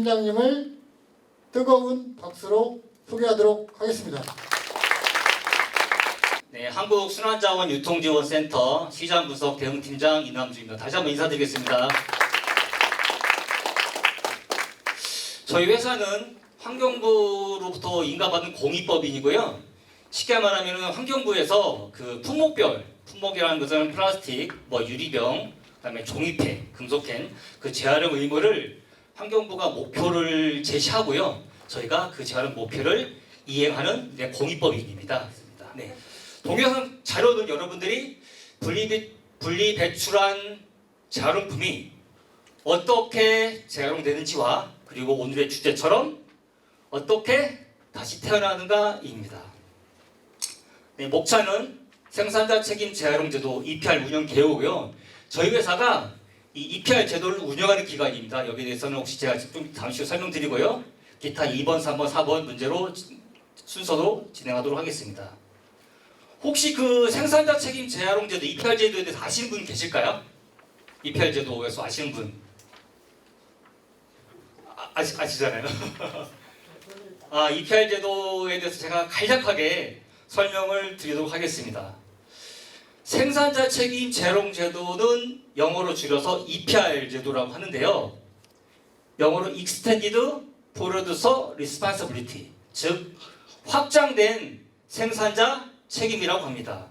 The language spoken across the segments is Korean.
팀장님을 뜨거운 박수로 소개하도록 하겠습니다. 네, 한국순환자원유통지원센터 시장분석 대응팀장 이남주입니다. 다시 한번 인사드리겠습니다. 저희 회사는 환경부로부터 인가받은 공익법인이고요. 쉽게 말하면 환경부에서 그 품목이라는 것은 플라스틱, 유리병, 그다음에 종이팩, 금속캔 그 재활용 의무를 환경부가 목표를 제시하고요. 저희가 그 재활용 목표를 이행하는 공익법인입니다. 네. 동영상 자료는 여러분들이 분리배출한 재활용품이 어떻게 재활용되는지와 그리고 오늘의 주제처럼 어떻게 다시 태어나는가입니다. 네, 목차는 생산자 책임 재활용 제도 EPR 운영 개요고요. 저희 회사가 이 EPR 제도를 운영하는 기관입니다. 여기에 대해서는 혹시 제가 좀 잠시 후 설명드리고요. 기타 2번, 3번, 4번 문제로 순서로 진행하도록 하겠습니다. 혹시 그 생산자 책임 재활용 제도 EPR 제도에 대해서 아시는 분 계실까요? EPR 제도에서 아시는 분? 아시잖아요. EPR 제도에 대해서 제가 간략하게 설명을 드리도록 하겠습니다. 생산자 책임 재활용 제도는 영어로 줄여서 EPR 제도라고 하는데요. 영어로 Extended Producer Responsibility, 즉 확장된 생산자 책임이라고 합니다.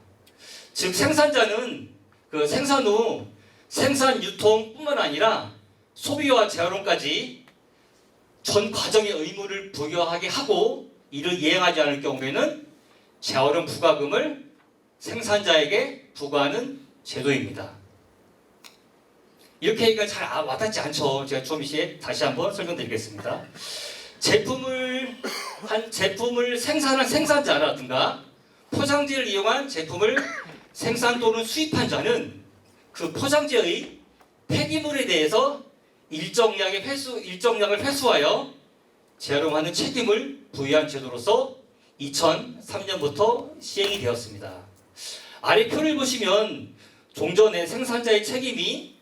즉 생산자는 그 생산 후 생산 유통뿐만 아니라 소비와 재활용까지 전 과정의 의무를 부여하게 하고 이를 이행하지 않을 경우에는 재활용 부과금을 생산자에게 부과하는 제도입니다. 이렇게 얘기가 잘 와닿지 않죠. 제가 좀 이제 다시 한번 설명드리겠습니다. 제품을 생산한 생산자라든가 포장지를 이용한 제품을 생산 또는 수입한 자는 그 포장지의 폐기물에 대해서 일정량을 회수하여 재활용하는 책임을 부여한 제도로서 2003년부터 시행이 되었습니다. 아래 표를 보시면 종전에 생산자의 책임이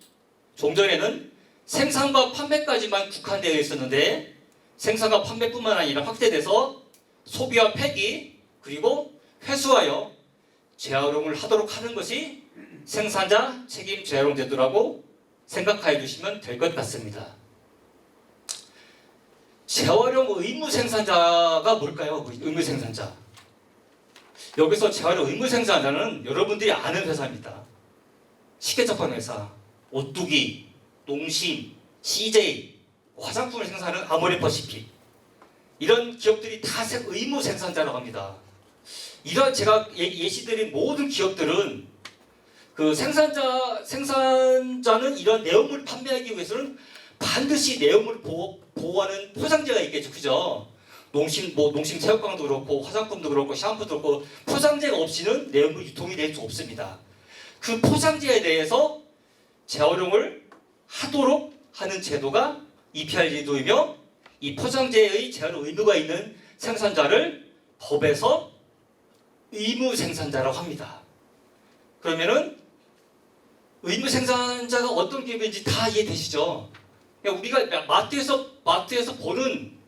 종전에는 생산과 판매까지만 국한되어 있었는데 생산과 판매뿐만 아니라 확대돼서 소비와 폐기 그리고 회수하여 재활용을 하도록 하는 것이 생산자 책임 재활용 제도라고 생각해 주시면 될 것 같습니다. 재활용 의무 생산자가 뭘까요? 의무 생산자. 여기서 재활용 의무 생산자는 여러분들이 아는 회사입니다. 쉽게 접하는 회사, 오뚜기, 농심, CJ, 화장품을 생산하는 아모레퍼시픽 이런 기업들이 다 의무 생산자라고 합니다. 이런 제가 예시드린 모든 기업들은 그 생산자는 이런 내용물을 판매하기 위해서는 반드시 내용물을 보호하는 포장재가 있겠죠, 그죠? 농심 체육관도 그렇고 화장품도 그렇고 샴푸도 그렇고 포장재가 없이는 내용물 유통이 될 수 없습니다. 그 포장재에 대해서 재활용을 하도록 하는 제도가 EPR 제도이며 이 포장재의 재활용 의무가 있는 생산자를 법에서 의무 생산자라고 합니다. 그러면은 의무 생산자가 어떤 기업인지 다 이해되시죠? 우리가 마트에서 보는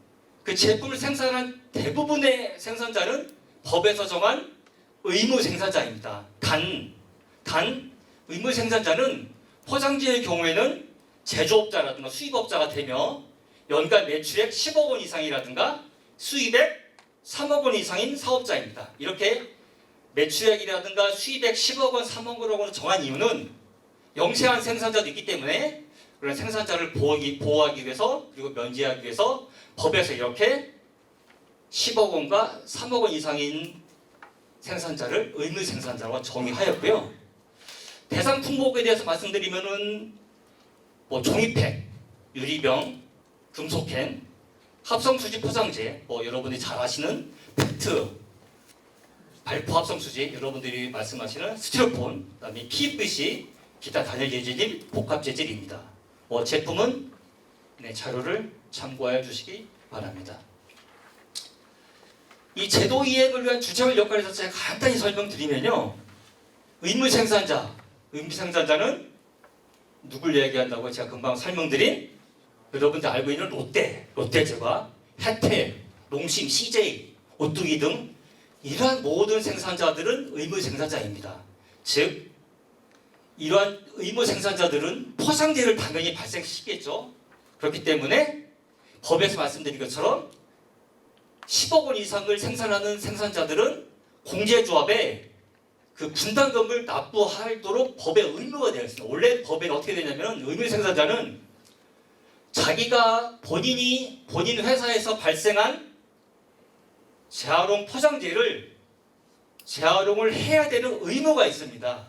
그 제품을 생산한 대부분의 생산자는 법에서 정한 의무 생산자입니다. 단 의무 생산자는 포장지의 경우에는 제조업자라든가 수입업자가 되며 연간 매출액 10억 원 이상이라든가 수입액 3억 원 이상인 사업자입니다. 이렇게 매출액이라든가 수입액 10억 원, 3억 원으로 정한 이유는 영세한 생산자도 있기 때문에 그런 생산자를 보호하기 위해서 그리고 면제하기 위해서 법에서 이렇게 10억 원과 3억 원 이상인 생산자를 의무 생산자로 정의하였고요. 대상 품목에 대해서 말씀드리면은 종이팩, 유리병, 금속캔, 합성수지 포장재, 여러분들이 잘 아시는 페트, 발포 합성수지, 여러분들이 말씀하시는 스티로폼, 그다음에 PVC, 기타 단열 재질, 복합 재질입니다. 제품은 자료를 참고해 주시기 바랍니다. 이 제도 이행을 위한 주체적 역할에 대해서 제가 간단히 설명드리면요. 의무 생산자는 누굴 얘기한다고 제가 금방 설명드린 여러분들 알고 있는 롯데제과, 혜태, 농심, CJ, 오뚜기 등 이러한 모든 생산자들은 의무 생산자입니다. 즉 이러한 의무 생산자들은 포상재를 당연히 발생시키겠죠. 그렇기 때문에 법에서 말씀드린 것처럼 10억 원 이상을 생산하는 생산자들은 공제조합에 그 분담금을 납부하도록 법에 의무가 되어 있습니다. 원래 법에 어떻게 되냐면 의무 생산자는 자기가 본인 회사에서 발생한 재활용 포장재를 재활용을 해야 되는 의무가 있습니다.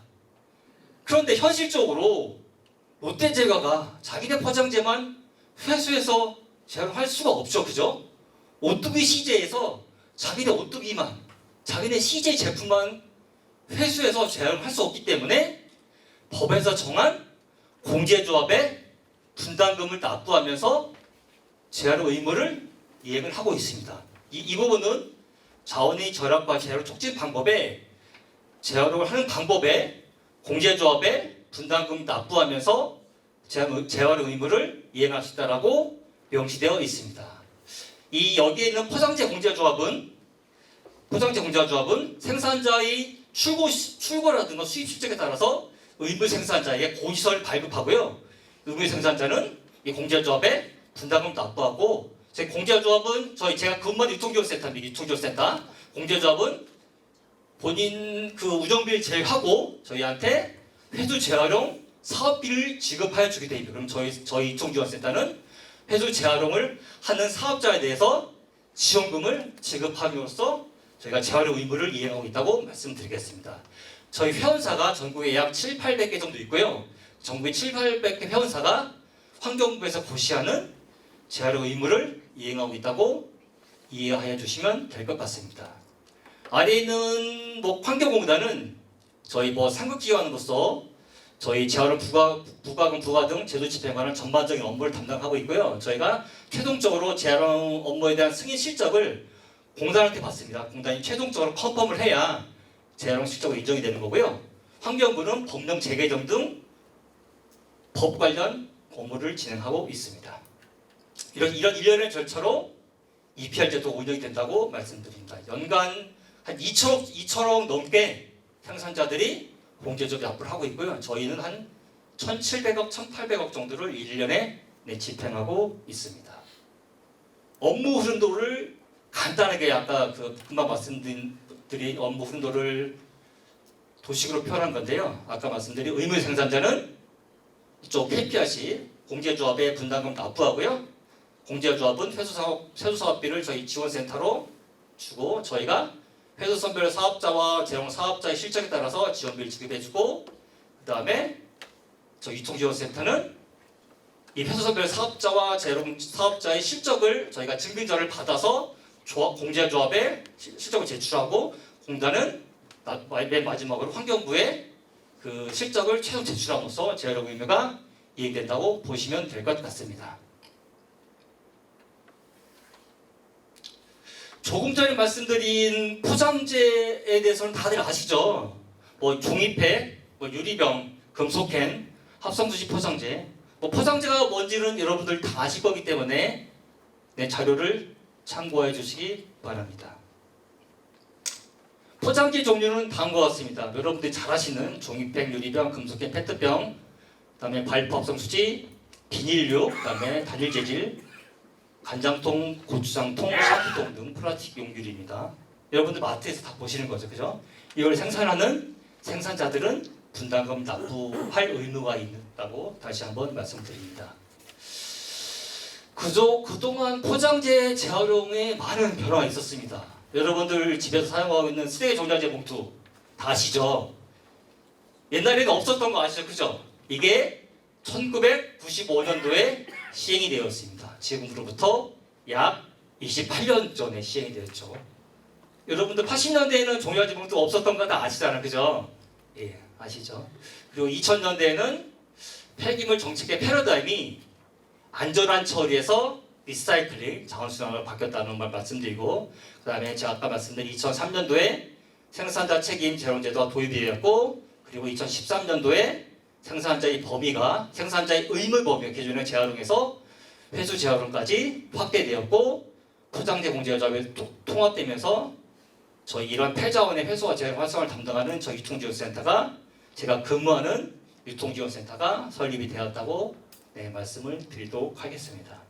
그런데 현실적으로 롯데제과가 자기네 포장재만 회수해서 재활용할 수가 없죠. 그죠? 오뚜기 CJ에서 자기네 오뚜기만, 자기네 CJ 제품만 회수해서 재활용할 수 없기 때문에 법에서 정한 공제조합에 분담금을 납부하면서 재활용 의무를 이행을 하고 있습니다. 이 부분은 자원의 절약과 재활용 촉진 방법에 재활용을 하는 방법에 공제조합에 분담금 납부하면서 재활용 의무를 이행할 수 있다라고 명시되어 있습니다. 여기에 있는 포장재 공제조합은 생산자의 출고라든가 수입 실적에 따라서 의무 생산자에게 공시서를 발급하고요. 의무 생산자는 이 공제조합에 분담금 납부하고 저희 공제조합은 제가 근무하는 유통기업센터입니다. 유통기업센터 공제조합은 본인 그 우정비를 제외하고 저희한테 회수 재활용 사업비를 지급하여 주게 됩니다. 그럼 저희 유통기업센터는 회수 재활용을 하는 사업자에 대해서 지원금을 지급함으로써 저희가 재활용 의무를 이행하고 있다고 말씀드리겠습니다. 저희 회원사가 전국에 약 700~800개 정도 있고요. 전국에 700~800개 회원사가 환경부에서 고시하는 재활용 의무를 이행하고 있다고 이해하여 주시면 될 것 같습니다. 아래에 있는 환경공단은 저희 상급기관으로서 저희 재활용 부가금 부과 등 제도 집행하는 전반적인 업무를 담당하고 있고요. 저희가 최종적으로 재활용 업무에 대한 승인 실적을 공단한테 받습니다. 공단이 최종적으로 컨펌을 해야 재활용 실적으로 인정이 되는 거고요. 환경부는 법령 재개정 등 법 관련 업무를 진행하고 있습니다. 이런 일련의 절차로 EPR 제도가 운영이 된다고 말씀드립니다. 연간 한 2천억 넘게 생산자들이 공제조합에 납부를 하고 있고요. 저희는 한 1,700억, 1,800억 정도를 1년에 집행하고 있습니다. 업무 흐름도를 간단하게 아까 금방 말씀드린 업무 흐름도를 도식으로 표현한 건데요. 아까 말씀드린 의무 생산자는 이쪽 KPRC 공제조합에 분담금 납부하고요. 공제조합은 회수사업비를 저희 지원센터로 주고 저희가 회수선별 사업자와 재활용 사업자의 실적에 따라서 지원비를 지급해주고 그 다음에 저희 유통지원센터는 이 회수선별 사업자와 재활용 사업자의 실적을 저희가 증빙자를 받아서 공제조합에 실적을 제출하고 공단은 맨 마지막으로 환경부에 그 실적을 최종 제출함으로써 재활용 의무가 이행된다고 보시면 될 것 같습니다. 조금 전에 말씀드린 포장재에 대해서는 다들 아시죠? 종이팩, 유리병, 금속캔, 합성수지 포장재. 포장재가 뭔지는 여러분들 다 아실 거기 때문에 자료를 참고해 주시기 바랍니다. 포장재 종류는 다음과 같습니다. 여러분들이 잘 아시는 종이팩, 유리병, 금속캔, 페트병, 그다음에 발포 합성수지, 비닐류, 그다음에 단일 재질, 간장통, 고추장통, 샤프통 등 플라스틱 용기류입니다. 여러분들 마트에서 다 보시는 거죠, 그죠? 이걸 생산하는 생산자들은 분담금 납부할 의무가 있다고 다시 한번 말씀드립니다. 그동안 포장재 재활용에 많은 변화가 있었습니다. 여러분들 집에서 사용하고 있는 쓰레기 종량제 봉투 다 아시죠? 옛날에는 없었던 거 아시죠? 그죠? 이게 1995년도에 시행이 되었습니다. 지금으로부터 약 28년 전에 시행이 되었죠. 여러분들 80년대에는 종량제 봉투 없었던 거 다 아시잖아요. 그죠? 예, 아시죠? 그리고 2000년대에는 폐기물 정책의 패러다임이 안전한 처리에서 리사이클링, 자원순환으로 바뀌었다는 말 말씀드리고 그 다음에 제가 아까 말씀드린 2003년도에 생산자 책임 재활용제도가 도입이 되었고 그리고 2013년도에 생산자의 의무 범위가 기존의 재활용에서 회수 재활용까지 확대되었고 포장재 공제가 통합되면서 저희 이런 폐자원의 회수와 재활용 활성화를 담당하는 저희 유통지원센터가 제가 근무하는 유통지원센터가 설립이 되었다고 말씀을 드리도록 하겠습니다.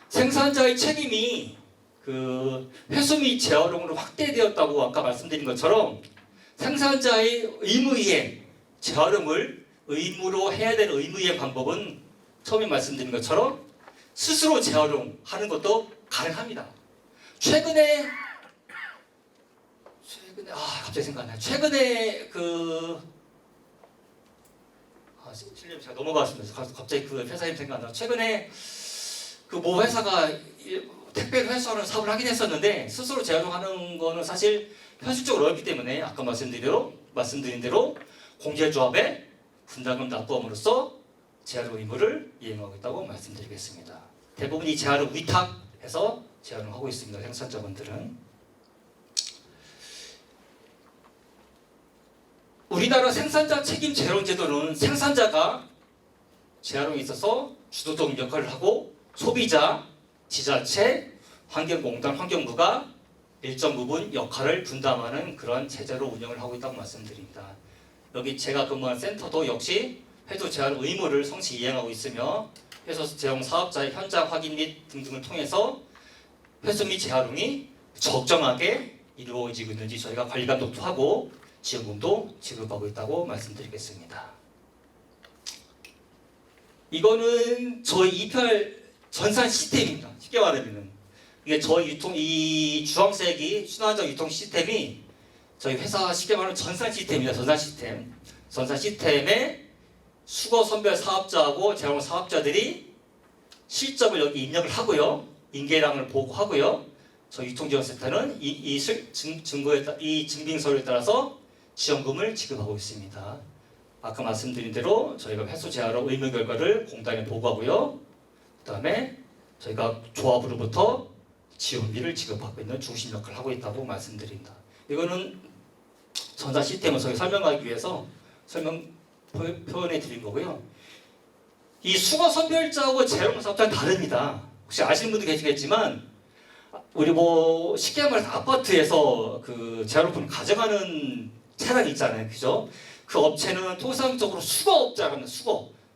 생산자의 책임이 그 회수 및 재활용으로 확대되었다고 아까 말씀드린 것처럼 생산자의 의무이행, 재활용을 의무로 해야 되는 의무이행 방법은 처음에 말씀드린 것처럼 스스로 재활용하는 것도 가능합니다. 최근에 갑자기 생각나요. 최근에 실례 제가 넘어갔습니다. 갑자기 그 회사 이름 생각나요. 최근에 그 모 회사가 택배를 회수하는 사업을 하긴 했었는데 스스로 재활용하는 거는 사실 현실적으로 어렵기 때문에 아까 말씀드린 대로 공제조합에 분담금 납부함으로써 재활용 의무를 이행하고 있다고 말씀드리겠습니다. 대부분 이 재활용 위탁해서 재활용하고 있습니다. 생산자분들은. 우리나라 생산자 책임 재활용 제도는 생산자가 재활용에 있어서 주도적인 역할을 하고 소비자, 지자체, 환경공단, 환경부가 일정 부분 역할을 분담하는 그런 체제로 운영을 하고 있다고 말씀드립니다. 여기 제가 근무한 센터도 역시 회수 재활용 의무를 성실히 이행하고 있으며 회수 재활용 사업자의 현장 확인 및 등등을 통해서 회수 및 재활용이 적정하게 이루어지고 있는지 저희가 관리 감독도 하고 지원금도 지급하고 있다고 말씀드리겠습니다. 이거는 저희 EPR 전산 시스템입니다. 쉽게 말하면 이게 저희 이 주황색이 순환적 유통 시스템이 저희 회사 쉽게 말하면 전산 시스템입니다. 전산 시스템에 수거 선별 사업자하고 재활용 사업자들이 실적을 여기 입력을 하고요. 인계량을 보고하고요. 저희 유통지원센터는 이 증빙서류에 따라서 지원금을 지급하고 있습니다. 아까 말씀드린 대로 저희가 회수 재활용 의무 결과를 공단에 보고하고요. 그 다음에 저희가 조합으로부터 지원비를 지급하고 있는 중심 역할을 하고 있다고 말씀드립니다. 이거는 전산 시스템을 저희 설명하기 위해서 표현해 드린 거고요. 이 수거 선별자하고 재활용 사업자는 다릅니다. 혹시 아시는 분도 계시겠지만 우리 쉽게 말해서 아파트에서 그 재활용품을 가져가는 차량이 있잖아요. 그죠? 그 업체는 통상적으로 수거업자라는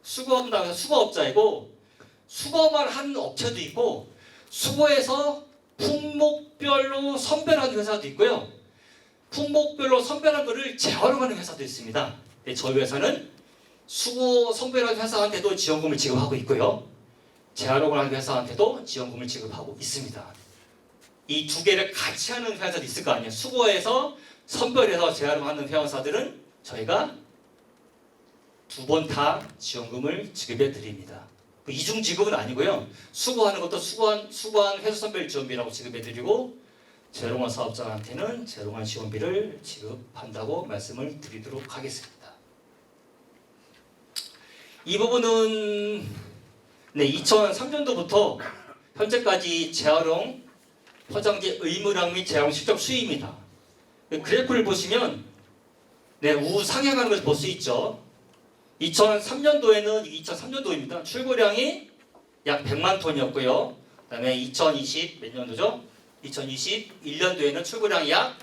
수거한다고 해서 수거업자이고 수거만 하는 업체도 있고 수거해서 품목별로 선별하는 회사도 있고요. 품목별로 선별한 것을 재활용하는 회사도 있습니다. 저희 회사는 수거 선별하는 회사한테도 지원금을 지급하고 있고요. 재활용을 하는 회사한테도 지원금을 지급하고 있습니다. 이 두 개를 같이 하는 회사도 있을 거 아니에요. 수거해서 선별해서 재활용하는 회사들은 저희가 두 번 다 지원금을 지급해 드립니다. 이중 지급은 아니고요. 수거하는 것도 수거한 회수 선별 지원비라고 지급해 드리고 재활용한 사업자한테는 재활용한 지원비를 지급한다고 말씀을 드리도록 하겠습니다. 이 부분은 2003년도부터 현재까지 재활용 포장재 의무량 및 재활용 실적 수위입니다. 그래프를 보시면 우상향하는 것을 볼 수 있죠. 2003년도에는 2003년도입니다. 출고량이 약 100만 톤이었고요. 그다음에 2020 몇 년도죠? 2021년도에는 출고량이 약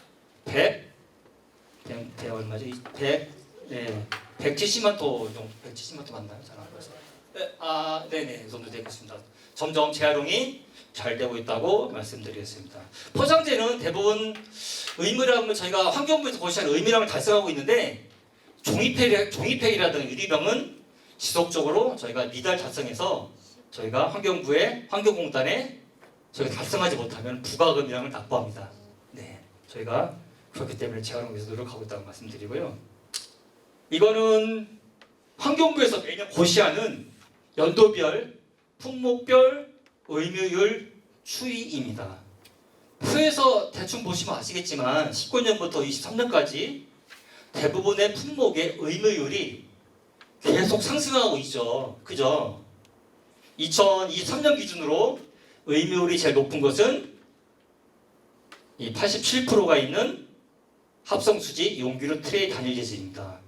170만 톤 정도, 170만 톤 맞나요? 잘 안 보여서. 네네, 그 정도 되고 있습니다. 점점 재활용이 잘 되고 있다고 말씀드리겠습니다. 포장재는 대부분 의무량을 저희가 환경부에서 고시한 의무량을 달성하고 있는데 종이팩이라든가 유리병은 지속적으로 저희가 미달 달성해서 저희가 환경공단에 저희가 달성하지 못하면 부가금이랑을 납부합니다. 네, 저희가 그렇기 때문에 재활용 위해서 노력하고 있다고 말씀드리고요. 이거는 환경부에서 매년 고시하는 연도별 품목별 의무율 추이입니다. 표에서 대충 보시면 아시겠지만 19년부터 23년까지 대부분의 품목의 의무율이 계속 상승하고 있죠. 그죠? 2023년 기준으로 의무율이 제일 높은 것은 이 87%가 있는 합성수지 용기류 트레이 단일 재질입니다.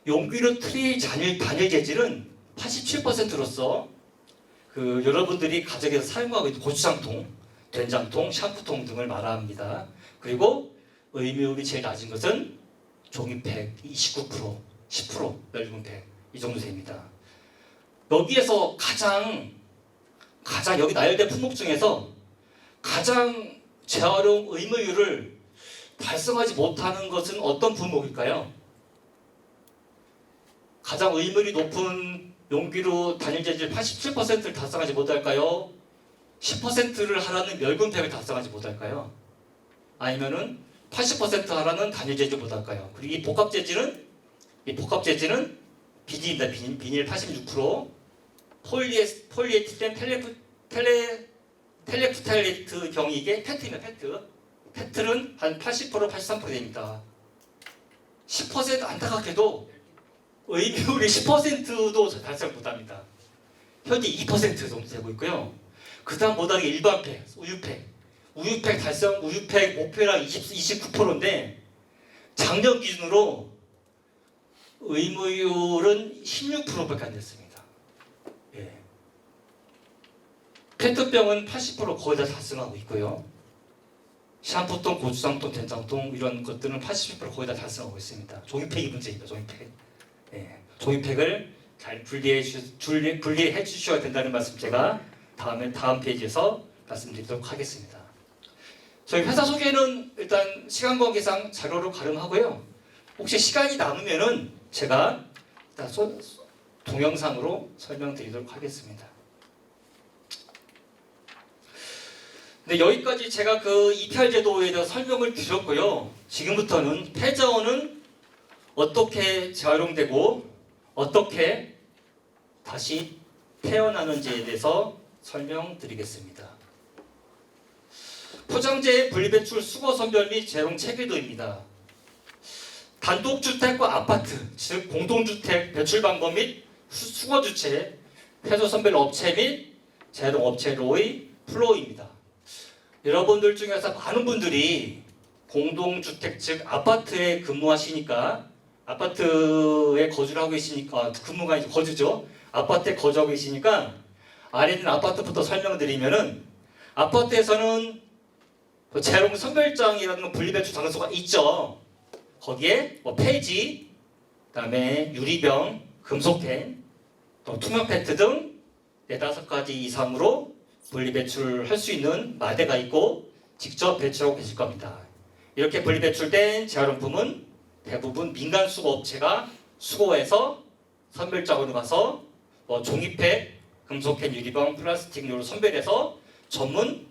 용기류 트레이 단일 재질은 87%로서 그 여러분들이 가정에서 사용하고 있는 고추장통, 된장통, 샴푸통 등을 말합니다. 그리고 의무율이 제일 낮은 것은 종이팩 29%, 10%, 얇은 팩 이 정도 됩니다. 여기에서 가장 여기 나열된 품목 중에서 가장 재활용 의무율을 달성하지 못하는 것은 어떤 품목일까요? 가장 의무율이 높은 용기로 단일 재질 87%를 달성하지 못할까요? 10%를 하라는 멸균팩을 달성하지 못할까요? 아니면은 80% 하라는 단일 재질 못할까요? 그리고 이 복합 재질은 비닐입니다. 비닐 86%, 폴리에틸렌 텔레프탈레이트 경이 이게 페트입니다. 페트는 한 80%, 83% 됩니다. 10% 안타깝게도 의무율이 10%도 달성 못합니다. 현재 2% 정도 되고 있고요. 그 다음 못하는 게 일반 팩, 우유팩 달성, 우유팩 목표량 29%인데 작년 기준으로 의무율은 16%밖에 안 됐습니다. 예. 페트병은 80% 거의 다 달성하고 있고요. 샴푸통, 고추장통, 된장통 이런 것들은 80% 거의 다 달성하고 있습니다. 종이팩이 문제입니다. 종이팩. 예. 종이팩을 잘 분리해 주셔야 된다는 말씀 제가 다음 페이지에서 말씀드리도록 하겠습니다. 저희 회사 소개는 일단 시간 관계상 자료로 가름하고요. 혹시 시간이 남으면은 제가 동영상으로 설명드리도록 하겠습니다. 네, 여기까지 제가 그 EPR 제도에 대해서 설명을 드렸고요. 지금부터는 폐자원은 어떻게 재활용되고 어떻게 다시 태어나는지에 대해서 설명드리겠습니다. 포장재의 분리배출 수거 선별 및 재활용 체계도입니다. 단독주택과 아파트, 즉 공동주택 배출 방법 및 수거 주체, 폐소 선별 업체 및 재활용 업체로의 플로우입니다. 여러분들 중에서 많은 분들이 공동주택, 즉 아파트에 근무하시니까 아파트에 거주를 하고 계시니까 근무가 아니죠, 거주죠. 아파트에 거주하고 계시니까 아래 있는 아파트부터 설명드리면은 아파트에서는 재활용 선별장이라는 분리배출 장소가 있죠. 거기에 폐지, 그다음에 유리병, 금속캔, 또 투명 페트 등 4-5가지 이상으로 분리배출할 수 있는 마대가 있고 직접 배출하고 계실 겁니다. 이렇게 분리배출된 재활용품은 대부분 민간 수거업체가 수거해서 선별장으로 가서 종이팩, 금속캔, 유리병, 플라스틱류로 선별해서 전문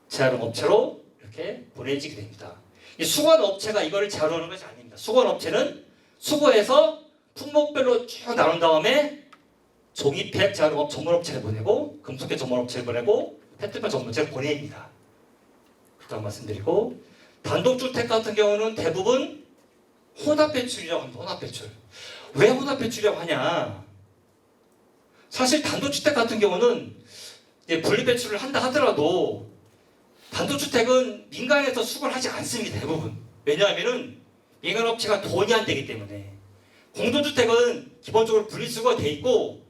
재활용업체로 이렇게 보내지게 됩니다. 이 수거한 업체가 이거를 재활용하는 것이 아닙니다. 수거한 업체는 수거해서 품목별로 쭉 나눈 다음에 종이팩 재활용업 전문업체를 보내고 금속캔 전문업체를 보내고 페트병 전문업체를 보냅니다. 그다음 말씀드리고 단독주택 같은 경우는 대부분 혼합배출이라고 합니다. 혼합배출. 왜 혼합배출이라고 하냐? 사실 단독주택 같은 경우는 이제 분리배출을 한다 하더라도 단독주택은 민간에서 수거를 하지 않습니다. 대부분. 왜냐하면은 민간업체가 돈이 안 되기 때문에. 공동주택은 기본적으로 분리수거가 돼 있고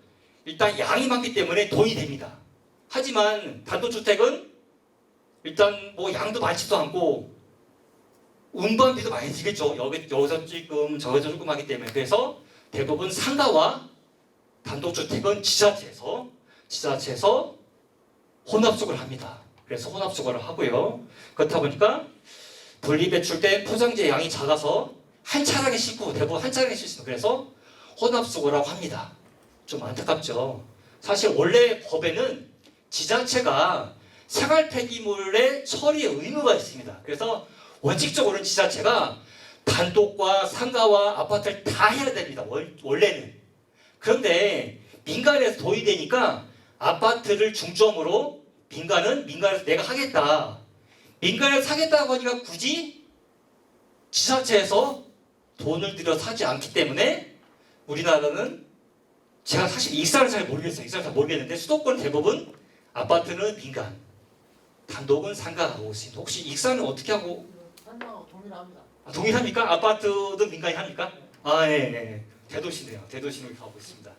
일단 양이 많기 때문에 돈이 됩니다. 하지만 단독주택은 일단 양도 많지도 않고 운반비도 많이 들겠죠. 여기서 조금 저기서 조금 하기 때문에. 그래서 대부분 상가와 단독주택은 지자체에서 혼합수거를 합니다. 그래서 혼합수거를 하고요. 그렇다 보니까 분리배출된 포장재 양이 작아서 한 차량에 싣고 대부분 한 차량에 싣습니다. 그래서 혼합수거라고 합니다. 좀 안타깝죠. 사실 원래 법에는 지자체가 생활 폐기물의 처리에 의무가 있습니다. 그래서 원칙적으로는 지자체가 단독과 상가와 아파트를 다 해야 됩니다. 원래는. 그런데 민간에서 도입되니까 아파트를 중점으로 민간에서 내가 하겠다. 민간에서 하겠다고 하니까 굳이 지자체에서 돈을 들여서 하지 않기 때문에 우리나라는 제가 사실 익산을 잘 모르겠어요. 익산을 잘 모르겠는데 수도권 대부분 아파트는 민간, 단독은 상가가 하고 있습니다. 혹시 익산은 어떻게 하고? 상가하고 동일합니다. 동일합니까? 아파트도 민간이 합니까? 아, 네. 대도시네요. 대도시로 가고 있습니다.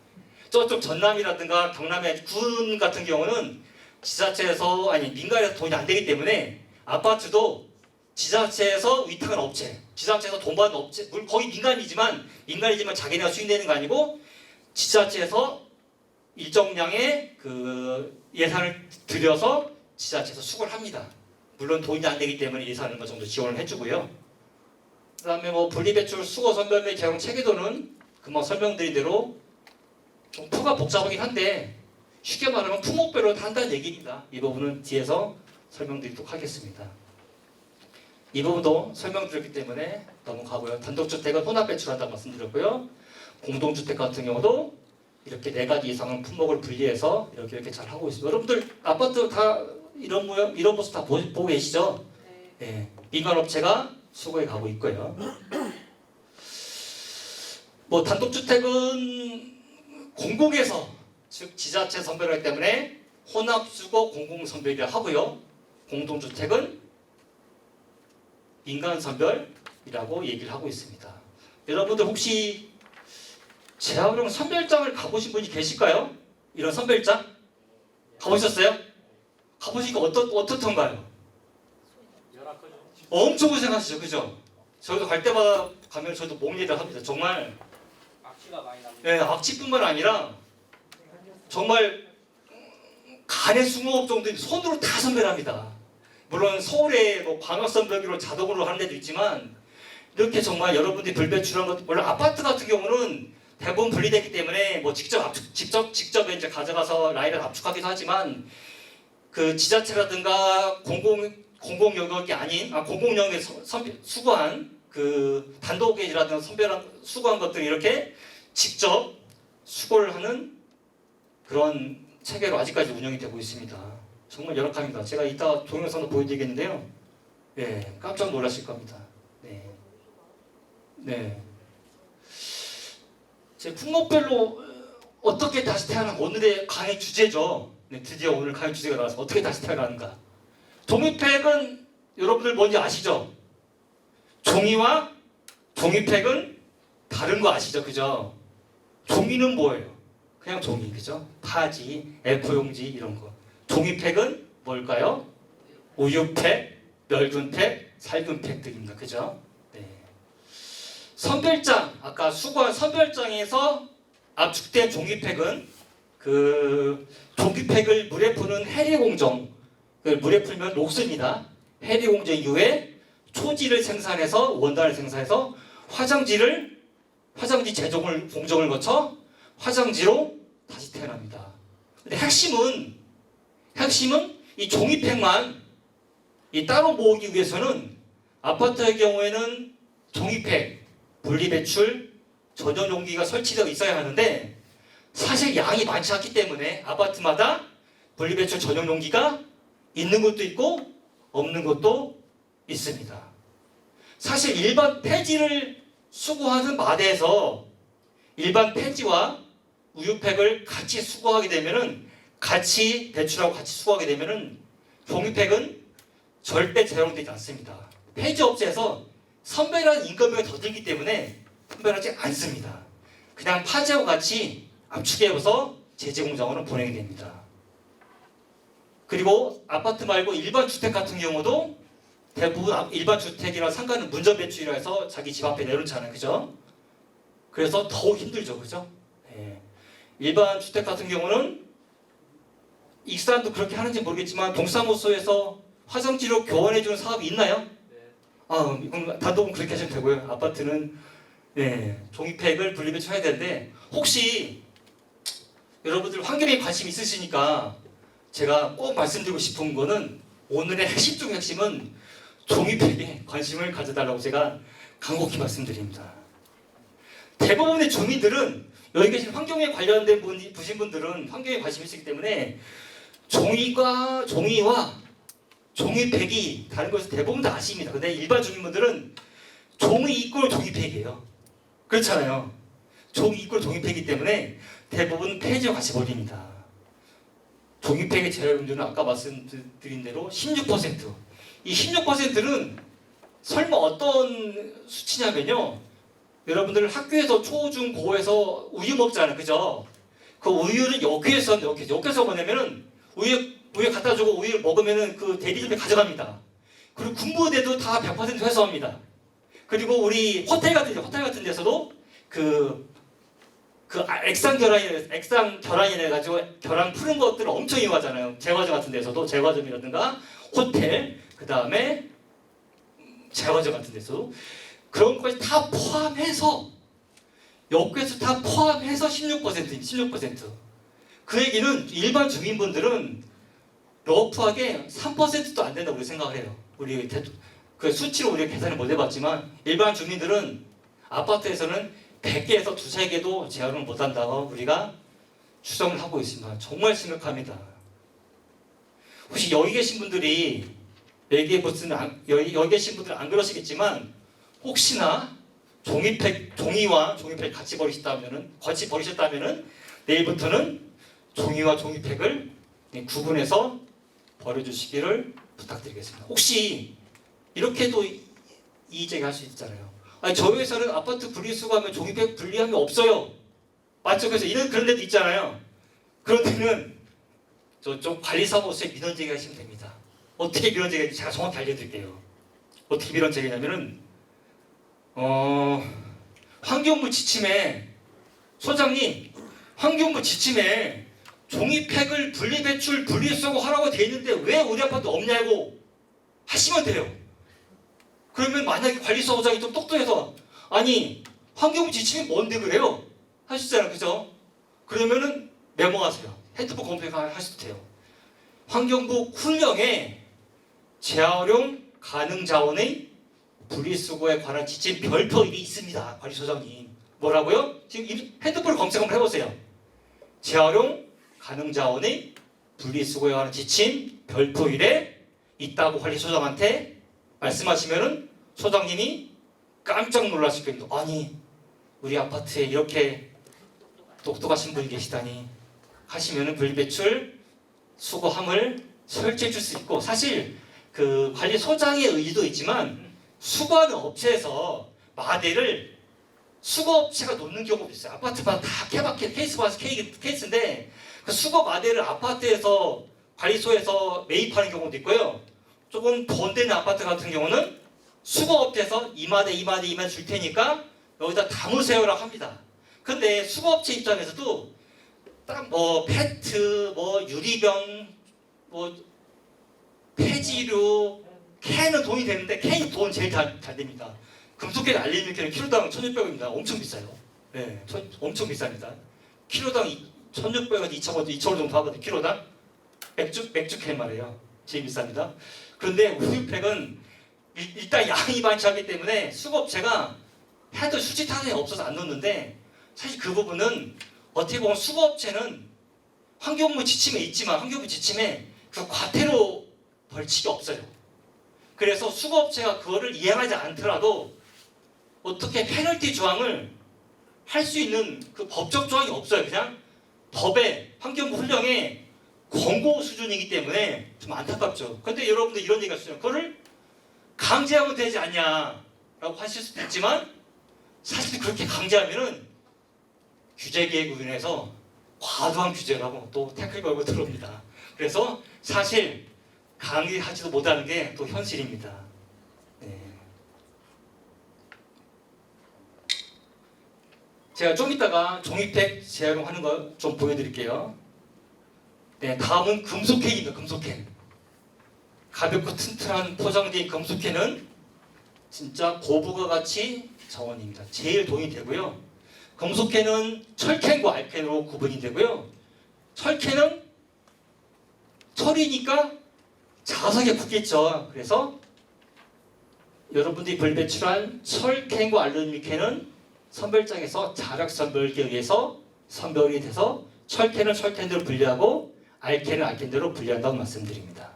저쪽 전남이라든가 경남의 군 같은 경우는 지자체에서 아니 민간에서 돈이 안 되기 때문에 아파트도 지자체에서 위탁한 업체, 지자체에서 돈 받는 업체, 물론 거의 민간이지만 자기네가 수인되는 거 아니고 지자체에서 일정량의 그 예산을 들여서 지자체에서 수거를 합니다. 물론 돈이 안 되기 때문에 예산을 어느 정도 지원을 해주고요. 그다음에 뭐 분리배출, 수거, 선별 및 재활용 체계도는 금방 설명드린 대로 좀 표가 복잡하긴 한데 쉽게 말하면 품목별로 다 한다는 얘기입니다. 이 부분은 뒤에서 설명드리도록 하겠습니다. 이 부분도 설명드렸기 때문에 넘어가고요. 단독주택은 혼합 배출한다고 말씀드렸고요. 공동주택 같은 경우도 이렇게 4가지 이상의 품목을 분리해서 이렇게 잘 하고 있습니다. 여러분들 아파트 다 이런 모양, 이런 모습 다 보고 계시죠? 네. 민간업체가 수거해 가고 있고요. 뭐 단독주택은 공공에서 즉 지자체 선별하기 때문에 혼합수거 공공선별이라 하고요. 공동주택은 민간선별이라고 얘기를 하고 있습니다. 여러분들 혹시 재활용 선별장을 가보신 분이 계실까요? 이런 선별장? 가보셨어요? 가보시니까 어떻던가요? 엄청 고생하시죠, 그죠? 저희도 갈 때마다 가면 저도 목리를 합니다. 정말 악취가 많이 납니다. 네, 악취뿐만 아니라 정말 간의 20억 정도 손으로 다 선별합니다. 물론 서울에 뭐 광역 선별기로 자동으로 하는 데도 있지만 이렇게 정말 여러분들이 불배출한 것, 물론 아파트 같은 경우는 대부분 분리되기 때문에 뭐 직접 이제 가져가서 라인을 압축하기도 하지만 그 지자체라든가 공공 영역이 아닌 공공 영역에 수거한 그 단독이라든가 수거한 것들 이렇게 직접 수거를 하는 그런 체계로 아직까지 운영이 되고 있습니다. 정말 열악합니다. 제가 이따 동영상도 보여드리겠는데요. 네, 깜짝 놀라실 겁니다. 네, 네. 제 품목별로 어떻게 다시 태어난 오늘의 강의 주제죠. 네, 드디어 오늘 강의 주제가 나와서 어떻게 다시 태어나는가. 종이팩은 여러분들 뭔지 아시죠? 종이와 종이팩은 다른 거 아시죠? 그죠? 종이는 뭐예요? 그냥 종이, 그죠? 파지, A4용지 이런 거. 종이팩은 뭘까요? 우유팩, 멸균팩, 살균팩들입니다. 그죠? 네. 선별장, 아까 수거한 선별장에서 압축된 종이팩은 그 종이팩을 물에 푸는 해리공정, 물에 풀면 녹습니다. 해리공정 이후에 초지를 생산해서 원단을 생산해서 화장지 제종을 공정을 거쳐 화장지로 다시 태어납니다. 근데 핵심은 이 종이팩만 이 따로 모으기 위해서는 아파트의 경우에는 종이팩 분리배출 전용 용기가 설치되어 있어야 하는데 사실 양이 많지 않기 때문에 아파트마다 분리배출 전용 용기가 있는 것도 있고 없는 것도 있습니다. 사실 일반 폐지를 수거하는 마대에서 일반 폐지와 우유팩을 같이 수거하게 되면은 같이 배출하고 같이 수거하게 되면은 종이팩은 절대 재활용되지 않습니다. 폐지 업체에서 선별하는 인건비가 더 들기 때문에 선별하지 않습니다. 그냥 파지와 같이 압축해서 제재 공장으로 보내게 됩니다. 그리고 아파트 말고 일반 주택 같은 경우도 대부분 일반 주택이랑 상가는 문전 배출이라 해서 자기 집 앞에 내놓잖아요, 그죠? 그래서 더욱 힘들죠, 그죠? 네. 일반 주택 같은 경우는 이 사람도 그렇게 하는지 모르겠지만 동사무소에서 화장지로 교환해주는 사업이 있나요? 네. 단독은 그렇게 하시면 되고요. 아파트는 종이팩을 분리배출해야 되는데 혹시 여러분들 환경에 관심 있으시니까 제가 꼭 말씀드리고 싶은 거는 오늘의 핵심 중 핵심은 종이팩에 관심을 가져달라고 제가 간곡히 말씀드립니다. 대부분의 주민들은 여기 계신 환경에 관련된 보신 분들은 환경에 관심이 있기 때문에 종이와 종이팩이 다른 것을 대부분 다 아십니다. 근데 일반 주민분들은 종이 이꼴 종이팩이에요. 그렇잖아요. 종이 이꼴 종이팩이기 때문에 대부분 폐지와 같이 버립니다. 종이팩의 재활용률은 아까 말씀드린 대로 16%. 이 16%는 설마 어떤 수치냐면요. 여러분들 학교에서 초, 중, 고에서 우유 먹잖아요. 그죠? 그 우유를 여기에서 뭐냐면은 우유 갖다 주고 우유를 먹으면은 그 대리점에 가져갑니다. 그리고 군부대도 다 100% 회수합니다. 그리고 우리 호텔 같은 데서도 액상 결함이라 가지고 결함 푸는 것들을 엄청 이용하잖아요. 제과점 같은 데서도 제과점이라든가 호텔 그다음에 제과점 같은 데서도 그런 것까지 다 포함해서 여기에서 다 포함해서 16%. 그 얘기는 일반 주민분들은 러프하게 3%도 안 된다고 우리 생각을 해요. 우리 그 수치로 우리가 계산을 못 해봤지만 일반 주민들은 아파트에서는 100개에서 2~3개도 제한을 못한다고 우리가 추정을 하고 있습니다. 정말 심각합니다. 혹시 여기 계신 분들이 여기 계신 분들은 안 그러시겠지만 혹시나 종이와 종이팩 같이 버리셨다면은 내일부터는 종이와 종이팩을 구분해서 버려주시기를 부탁드리겠습니다. 혹시 이렇게도 이의제기할 수 있잖아요. 아니 저희 회사는 아파트 분리수거하면 종이팩 분리함이 없어요. 맞죠? 그래서 그런 데도 있잖아요. 그런 데는 저쪽 관리사무소에 민원 제기하시면 됩니다. 어떻게 민원 제기하는지 제가 정확히 알려드릴게요. 어떻게 민원 제기냐면은 환경부 지침에 소장님 환경부 지침에 종이팩을 분리배출 분리수거 하라고 돼 있는데 왜 우리 아파트 없냐고 하시면 돼요. 그러면 만약에 관리사무장이 좀 똑똑해서 아니 환경부 지침이 뭔데 그래요? 하시잖아요. 그죠? 그러면은 메모하세요. 핸드폰 검색하셔도 돼요. 환경부 훈령에 재활용 가능 자원의 분리수거에 관한 지침 별표 1이 있습니다. 관리소장님. 뭐라고요? 지금 핸드폰을 검색 한번 해보세요. 재활용 가능 자원의 분리수거에 관한 지침 별표 1에 있다고 관리소장한테 말씀하시면은 소장님이 깜짝 놀라실 겁니다. 아니 우리 아파트에 이렇게 똑똑하신 분이 계시다니 하시면은 분리배출 수거함을 설치해 줄 수 있고 사실 그 관리소장의 의지도 있지만 수거하는 업체에서 마대를 수거업체가 놓는 경우도 있어요. 아파트마다 다 케바케 케이스바스 케이스인데 그 수거 마대를 아파트에서 관리소에서 매입하는 경우도 있고요. 조금 돈 되는 아파트 같은 경우는 수거업체에서 이마대 줄 테니까 여기다 담으세요라고 합니다. 근데 수거업체 입장에서도 딱 페트, 유리병, 폐지류, 캔은 돈이 되는데 캔이 돈 제일 잘 됩니다. 금속캔 알루미늄캔은 키로당 1,600원입니다. 엄청 비싸요. 네, 엄청 비쌉니다. 키로당 1,600원, 2,000원 정도 하거든요. 키로당 맥주캔 말이에요. 제일 비쌉니다. 그런데 우유팩은 일단 양이 많지 않기 때문에 수거업체가 해도 수지 타산이 없어서 안 넣는데 사실 그 부분은 어떻게 보면 수거업체는 환경부 지침에 있지만 환경부 지침에 그 과태료 벌칙이 없어요. 그래서 수거업체가 그거를 이행하지 않더라도 어떻게 페널티 조항을 할 수 있는 그 법적 조항이 없어요. 그냥 법에 환경부 훈령에 권고 수준이기 때문에 좀 안타깝죠. 근데 여러분들 이런 얘기가 있어요. 그거를 강제하면 되지 않냐라고 하실 수도 있지만 사실 그렇게 강제하면은 규제기획으로 인해서 과도한 규제라고 또 태클 걸고 들어옵니다. 그래서 사실 강제하지도 못하는 게 또 현실입니다. 네. 제가 좀 이따가 종이팩 재활용하는 거 좀 보여드릴게요. 네, 다음은 금속캔입니다. 금속캔. 가볍고 튼튼한 포장된 금속캔은 진짜 고부가 가치 자원입니다. 제일 돈이 되고요. 금속캔은 철캔과 알캔으로 구분이 되고요. 철캔은 철이니까 자석에 붙겠죠. 그래서 여러분들이 분배출한 철캔과 알루미늄캔은 선별장에서 자력 선별기에 의해서 선별이 돼서 철캔을 철캔대로 분리하고 알캔을 알캔대로 분리한다고 말씀드립니다.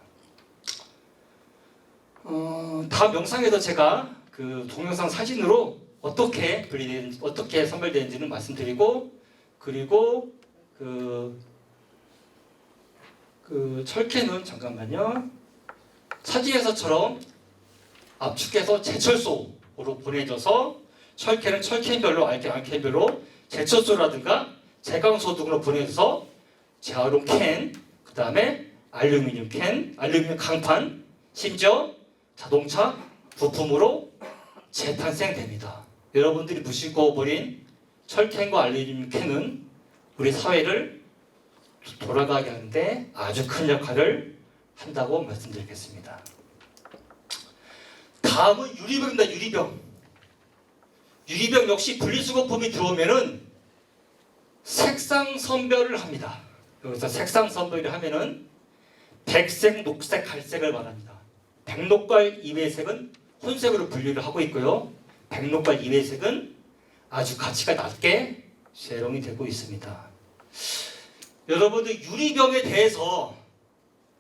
다음 영상에서 제가 그 동영상 사진으로 어떻게 분리되는지, 어떻게 선별되는지는 말씀드리고, 그리고 그 철캔은 잠깐만요. 사진에서처럼 압축해서 제철소로 보내져서 철캔은 철캔별로, 알캔별로 제철소라든가 제광소등으로 보내서 재활용 캔, 그 다음에 알루미늄 캔, 알루미늄 강판, 심지어 자동차 부품으로 재탄생됩니다. 여러분들이 무시고 버린 철캔과 알루미늄 캔은 우리 사회를 돌아가게 하는데 아주 큰 역할을 한다고 말씀드리겠습니다. 다음은 유리병입니다. 유리병. 유리병 역시 분리수거품이 들어오면은 색상 선별을 합니다. 여기서 색상 선별을 하면은 백색, 녹색, 갈색을 말합니다. 백록과 이회색은 혼색으로 분류를 하고 있고요. 백록과 이회색은 아주 가치가 낮게 재활용이 되고 있습니다. 여러분들 유리병에 대해서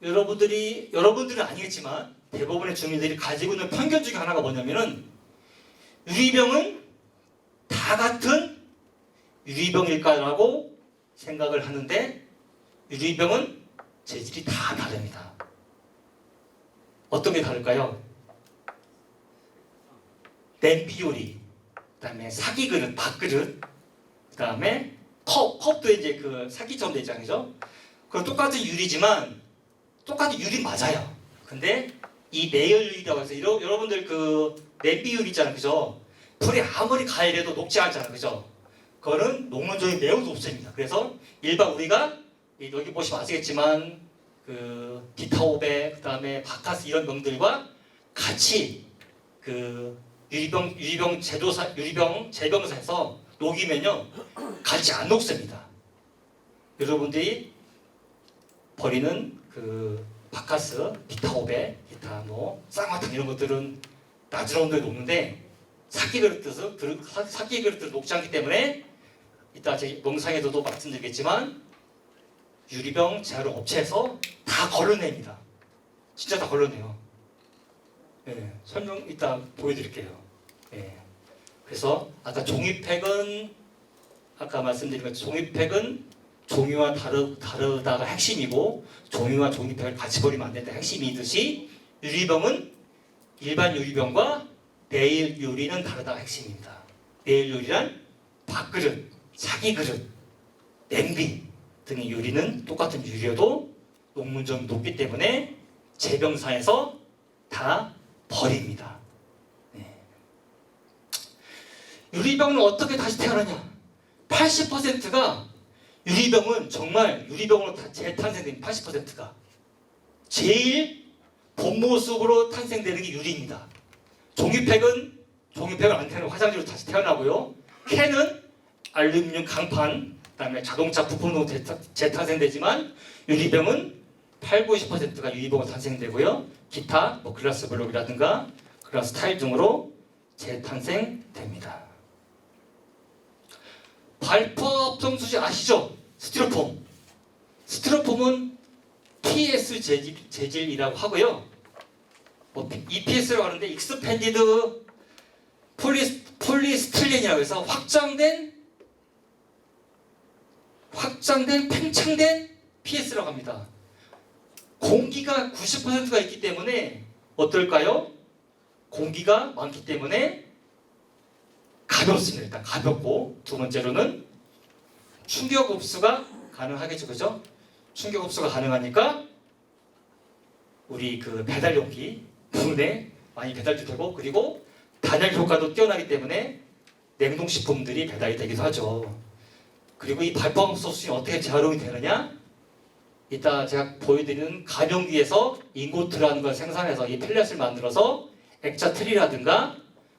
여러분들은 아니겠지만 대부분의 주민들이 가지고 있는 편견 중에 하나가 뭐냐면은 유리병은 다 같은 유리병일까라고 생각을 하는데 유리병은 재질이 다 다릅니다. 어떤 게 다를까요? 냄비 요리, 그다음에 사기 그릇, 밥그릇, 그다음에 컵도 이제 그 사기처럼 되잖아요. 그럼 똑같은 유리지만 똑같은 유리 맞아요. 근데 이 내열 유리라고 해서 여러분들 그 냄비 유리 있잖아요, 그죠? 불이 아무리 가열해도 녹지 않잖아요, 그죠? 그거는 녹는점이 매우 높습니다. 그래서 일반 우리가 여기 보시면 아시겠지만 그 비타500, 그다음에 바카스 이런 병들과 같이 그 유리병 제병사에서 녹이면요 같이 안 녹습니다. 여러분들이 버리는 그 바카스, 비타500, 기타 뭐 쌍화탕 이런 것들은 낮은 온도에 녹는데 사기 그릇들은 녹지 않기 때문에 이따 제 영상에서도 말씀드리겠지만 유리병 재활용 업체에서 다 걸러냅니다. 진짜 다 걸러내요. 예, 설명 이따 보여드릴게요. 예. 그래서 아까 종이팩은 아까 말씀드린 것 종이팩은 종이와 다르다가 핵심이고 종이와 종이팩을 같이 버리면 안 된다 핵심이듯이 유리병은 일반 유리병과 내일 유리는 다르다가 핵심입니다. 내일 유리란 밥그릇, 사기그릇, 냄비 등의 유리는 똑같은 유리여도 녹문점이 높기 때문에 재병사에서 다 버립니다. 네. 유리병은 어떻게 다시 태어나냐? 80%가 유리병은 정말 유리병으로 재탄생된 80%가 제일 본 모습으로 탄생되는 게 유리입니다. 종이팩을 안 태어나고 화장지로 다시 태어나고요. 캔은 알루미늄 강판, 그다음에 자동차 부품으로 재탄생되지만 유리병은 80~90%가 유리병으로 탄생되고요. 기타 뭐 글라스 블록이라든가 글라스 타일 등으로 재탄생됩니다. 발포성 수지 아시죠? 스티로폼. 스티로폼은 PS 재질이라고 하고요. 뭐 EPS라고 하는데 익스펜디드 폴리스틸렌이라고 해서 확장된 팽창된 PS라고 합니다. 공기가 90%가 있기 때문에 어떨까요? 공기가 많기 때문에 가볍습니다. 일단 가볍고 두 번째로는 충격 흡수가 가능하겠죠, 그죠? 충격 흡수가 가능하니까 우리 그 배달 용기 부분에 많이 배달도 되고 그리고 단열 효과도 뛰어나기 때문에 냉동식품들이 배달이 되기도 하죠. 그리고 이 발포함 소스는 어떻게 재활용이 되느냐? 이따 제가 보여드리는 감염기에서 인고트라는 걸 생산해서 이 펠렛을 만들어서 액자 트리라든가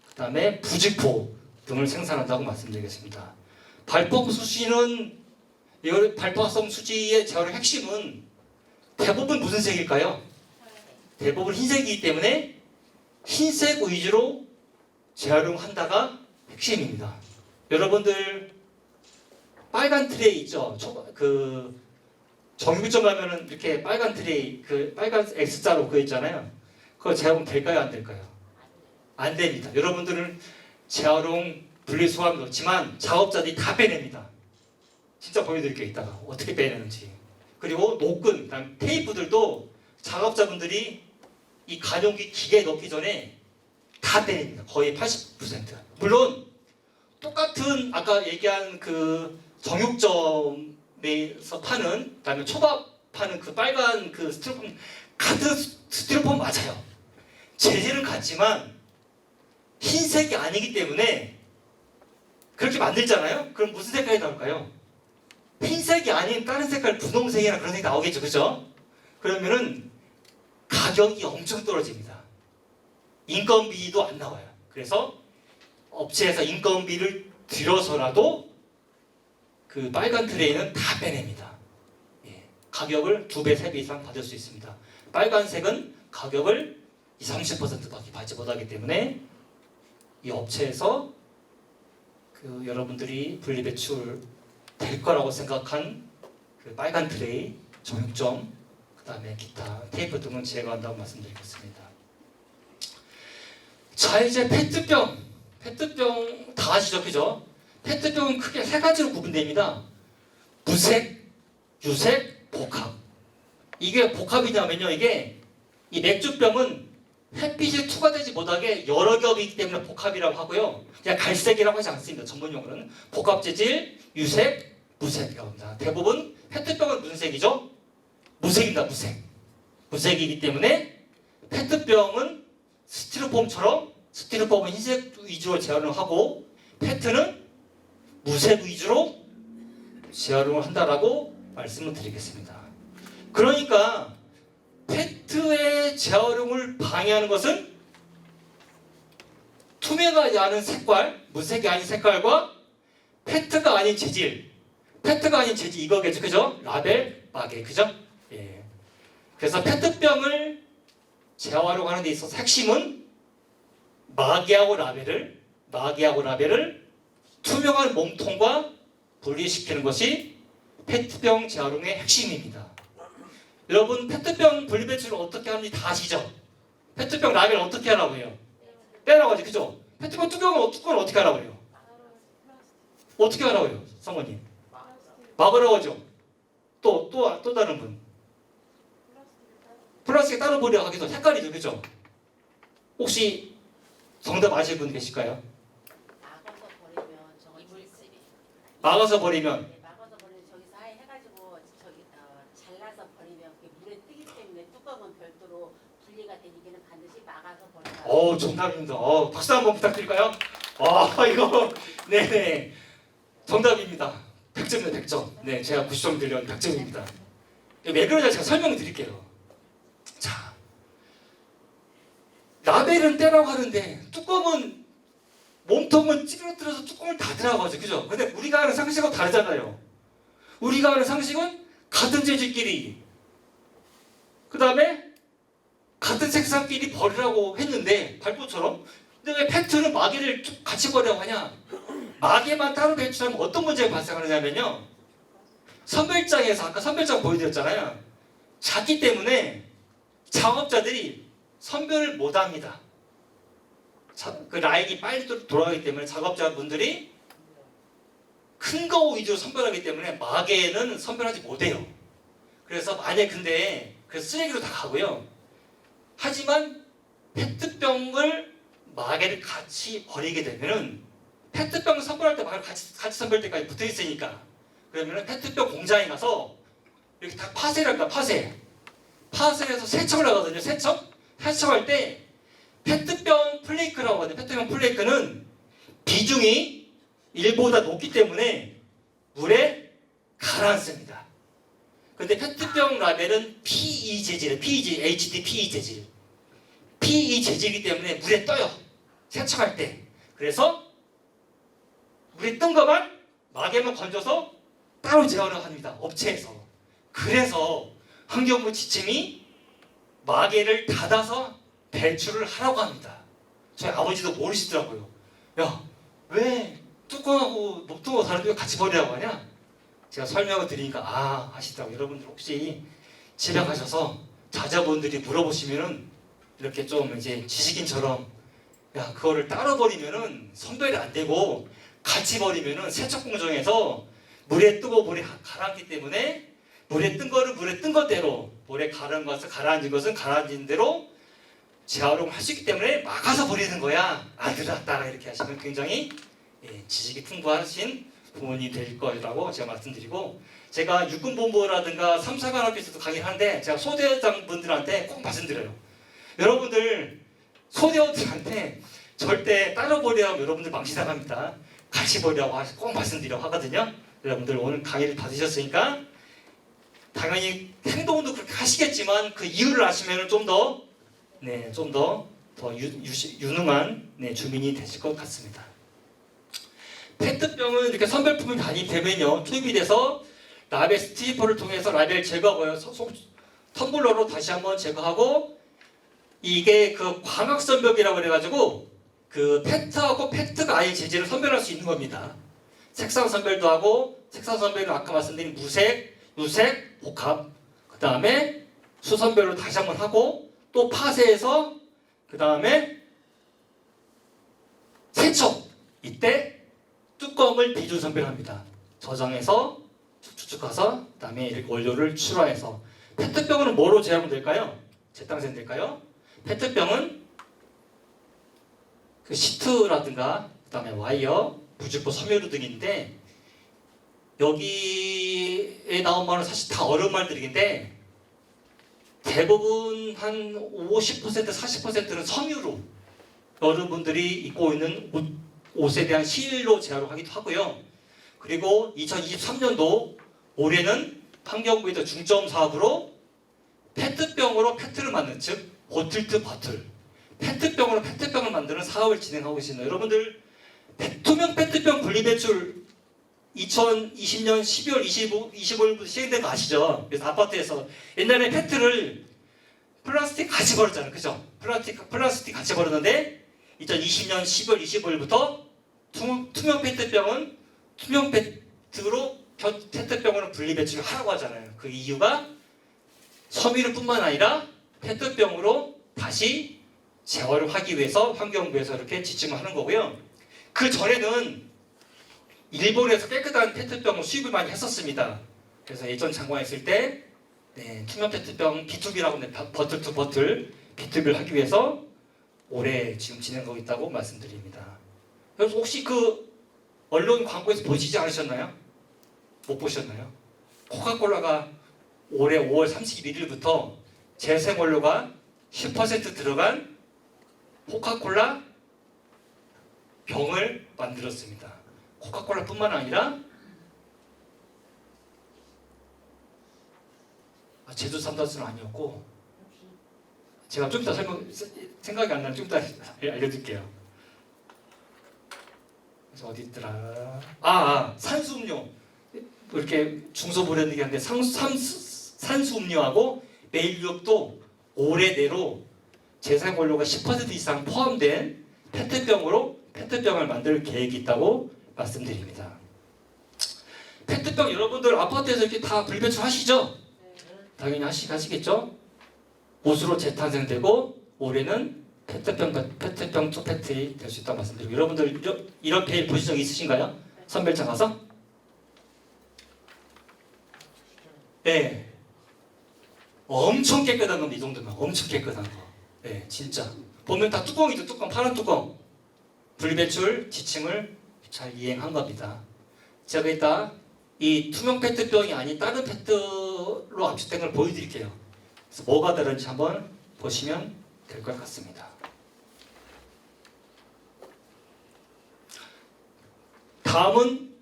그 다음에 부직포 등을 생산한다고 말씀드리겠습니다. 발포함 수지는 발포성 수지의 재활용 핵심은 대부분 무슨 색일까요? 대부분 흰색이기 때문에 흰색 위주로 재활용한다가 핵심입니다. 여러분들 빨간 트레이 있죠? 그 정육점 가면은 이렇게 빨간 트레이 그 빨간 X자로 그거 있잖아요. 그거 재활용 될까요? 안 될까요? 안 됩니다. 여러분들은 재활용 분리수거함 넣지만 작업자들이 다 빼냅니다. 진짜 보여드릴게요. 이따가 어떻게 빼내는지. 그리고 녹근, 그다음 테이프들도 작업자분들이 이 가용기 기계에 넣기 전에 다 빼냅니다. 거의 80%. 물론 똑같은 아까 얘기한 그 정육점에서 파는, 그다음에 초밥 파는 그 빨간 그 스티로폼 같은 스티로폼 맞아요. 재질은 같지만 흰색이 아니기 때문에 그렇게 만들잖아요. 그럼 무슨 색깔이 나올까요? 흰색이 아닌 다른 색깔, 분홍색이나 그런 색이 나오겠죠, 그죠? 그러면은 가격이 엄청 떨어집니다. 인건비도 안 나와요. 그래서 업체에서 인건비를 들여서라도 그 빨간 트레이는 다 빼냅니다. 예, 가격을 2배, 3배 이상 받을 수 있습니다. 빨간색은 가격을 20, 30%밖에 받지 못하기 때문에 이 업체에서 그 여러분들이 분리배출 될 거라고 생각한 그 빨간 트레이, 정육점, 그 다음에 기타 테이프 등은 제거한다고 말씀드리겠습니다. 자, 이제 페트병 다 아시죠, 그죠? 페트병은 크게 3가지로 구분됩니다. 무색, 유색, 복합. 이게 복합이냐면요, 이게 이 맥주병은 햇빛이 투과되지 못하게 여러 겹이 있기 때문에 복합이라고 하고요. 그냥 갈색이라고 하지 않습니다. 전문 용어는 복합 재질, 유색, 무색이라고 합니다. 대부분 페트병은 무슨 색이죠? 무색입니다. 무색이기 때문에 페트병은 스티로폼처럼 스티로폼은 흰색 위주로 재활용을 하고 페트는 무색 위주로 재활용을 한다라고 말씀을 드리겠습니다. 그러니까 페트의 재활용을 방해하는 것은 투명하지 않은 색깔, 무색이 아닌 색깔과 페트가 아닌 재질 이거겠죠, 그죠? 라벨, 마개, 그죠? 예. 그래서 페트병을 재활용하는 데 있어서 핵심은 마개하고 라벨을 투명한 몸통과 분리시키는 것이 페트병 재활용의 핵심입니다. 여러분 페트병 분리배출을 어떻게 하는지 다 아시죠? 페트병 라벨 어떻게 하라고 해요? 떼라고 하지, 그죠? 페트병 뚜껑은 어떻게 하라고 해요? 어떻게 하라고 해요, 성모님? 막으라고 하죠? 또 다른 분? 플라스틱 따로 버리라고 하기도 색깔이죠, 그죠? 혹시 정답 아실 분 계실까요? 막아서 버리면 막아서 버리면 저기서 하얘 해가지고 잘라서 버리면 그게 물에 뜨기 때문에 뚜껑은 별도로 분리가 되기는 반드시 막아서 버려야. 정답입니다. 박수 한번 부탁드릴까요? 이거 네네 정답입니다. 100점이에요, 100점. 네, 제가 90점 드리려는 100점입니다. 왜 그러냐 제가 설명드릴게요. 자, 라벨은 떼라고 하는데 뚜껑은 몸통은 찌그러뜨려서 뚜껑을 닫으라고 하죠, 그죠? 근데 우리가 하는 상식하고 다르잖아요. 우리가 하는 상식은 같은 재질끼리 그 다음에 같은 색상끼리 버리라고 했는데 발포처럼. 근데 왜 페트는 마개를 같이 버리라고 하냐? 마개만 따로 배출하면 어떤 문제가 발생하느냐면요, 선별장에서 아까 선별장 보여드렸잖아요. 작기 때문에 작업자들이 선별을 못합니다. 그 라인이 빨리 돌아가기 때문에 작업자분들이 큰 거 위주로 선별하기 때문에 마개는 선별하지 못해요. 그래서 만약에 근데 그래서 쓰레기로 다 가고요. 하지만 페트병을 마개를 같이 버리게 되면은 페트병 선별할 때 마개를 같이 선별 때까지 붙어 있으니까, 그러면은 페트병 공장에 가서 이렇게 다 파쇄를 합니다. 파쇄해서 세척을 하거든요. 세척할 때 페트병 플레이크라고 하거든요. 페트병 플레이크는 비중이 1보다 높기 때문에 물에 가라앉습니다. 근데 페트병 라벨은 PE 재질이에요. HDPE 재질. PE 재질이기 때문에 물에 떠요. 세척할 때. 그래서 물에 뜬 것만 마개만 건져서 따로 재활을 합니다. 업체에서. 그래서 환경부 지침이 마개를 닫아서 배출을 하라고 합니다. 저희 아버지도 모르시더라고요. 야, 왜 뚜껑하고 목통하고 다른데 같이 버리라고 하냐? 제가 설명을 드리니까 하시더라고요. 여러분들 혹시 집에 가셔서 자녀분들이 물어보시면은 이렇게 좀 이제 지식인처럼, 야, 그거를 따로 버리면은 선별이 안 되고 같이 버리면은 세척 공정에서 물에 뜨고 물에 가라앉기 때문에 물에 뜬 거는 물에 뜬 것대로, 물에 가라앉은 것은 가라앉은 대로 재활용을 할 수 있기 때문에 막아서 버리는 거야. 아들아, 딸아, 이렇게 하시면 굉장히 지식이 풍부하신 부모님 될 거라고 제가 말씀드리고, 제가 육군본부라든가 3사관 학교에서도 강의를 하는데 제가 소대장분들한테 꼭 말씀드려요. 여러분들 소대원들한테 절대 따로 보려고 여러분들 망신당합니다. 같이 보려고 꼭 말씀드리려고 하거든요. 여러분들 오늘 강의를 받으셨으니까 당연히 행동도 그렇게 하시겠지만 그 이유를 아시면 좀 더 유능한 주민이 되실 것 같습니다. 페트병은 이렇게 선별품이 많이 되면요, 투입이 돼서 라벨 스티퍼를 통해서 라벨 제거하고요, 텀블러로 다시 한번 제거하고, 이게 그 광학선별이라고 그래가지고 그 페트하고 페트가 아닌 재질을 선별할 수 있는 겁니다. 색상 선별도 하고, 색상 선별은 아까 말씀드린 무색, 유색, 복합, 그 다음에 수선별로 다시 한번 하고, 또 파쇄해서 그 다음에 세척, 이때 뚜껑을 비준 선별합니다. 저장해서 쭉쭉쭉 가서 그 다음에 이렇게 원료를 출하해서. 페트병은 뭐로 제하면 될까요? 재탕생 될까요? 페트병은 그 시트라든가 그 다음에 와이어, 부직포, 섬유류 등인데, 여기에 나온 말은 사실 다 어려운 말들인데 대부분 한 50%, 40%는 섬유로 여러분들이 입고 있는 옷에 대한 실로 제어를 하기도 하고요. 그리고 2023년도 올해는 환경부에서 중점 사업으로 페트병으로 페트를 만드는, 즉 보틀 버틀, 페트병으로 페트병을 만드는 사업을 진행하고 있습니다. 여러분들 투명 페트병 분리배출 2020년 12월 25일부터 시행된 거 아시죠? 그래서 아파트에서 옛날에 페트를 플라스틱 같이 버렸잖아요. 그죠? 플라스틱 같이 버렸는데 2020년 12월 25일부터 투명 페트병은 투명 페트로 페트병으로 분리배출을 하라고 하잖아요. 그 이유가 섬유를 뿐만 아니라 페트병으로 다시 재활을 하기 위해서 환경부에서 이렇게 지침을 하는 거고요. 그 전에는 일본에서 깨끗한 페트병을 수입을 많이 했었습니다. 그래서 예전 장관 있을 때 투명 페트병 B2B라고 하는데 버틀 투 버틀 B2B를 하기 위해서 올해 지금 진행하고 있다고 말씀드립니다. 그래서 혹시 그 언론 광고에서 보시지 않으셨나요? 못 보셨나요? 코카콜라가 올해 5월 31일부터 재생원료가 10% 들어간 코카콜라 병을 만들었습니다. 코카콜라뿐만 아니라 제주 삼다수는 아니었고, 제가 좀 이따 생각이 안 나는 좀 이따 알려드릴게요. 그래서 어디 있더라? 산수음료. 이렇게 중소 브랜드긴 한데 산수음료하고 메일유업도 올해 내로 재생원료가 10% 이상 포함된 페트병으로 페트병을 만들 계획이 있다고 말씀드립니다. 페트병 여러분들 아파트에서 이렇게 다 분리배출 하시죠? 당연히 하시겠죠? 옷으로 재탄생되고 올해는 페트병 초페트이 될 수 있다고 말씀드리고, 여러분들 이런 페일 보신 적 있으신가요? 선별장 가서? 네. 엄청 깨끗한 겁니다. 이 정도면 엄청 깨끗한 거. 네, 진짜 보면 다 뚜껑이죠. 뚜껑, 파란 뚜껑. 분리배출 지침을 잘 이행한 겁니다. 제가 이따 이 투명 페트병이 아닌 다른 페트로 압축된 걸 보여드릴게요. 그래서 뭐가 다른지 한번 보시면 될 것 같습니다. 다음은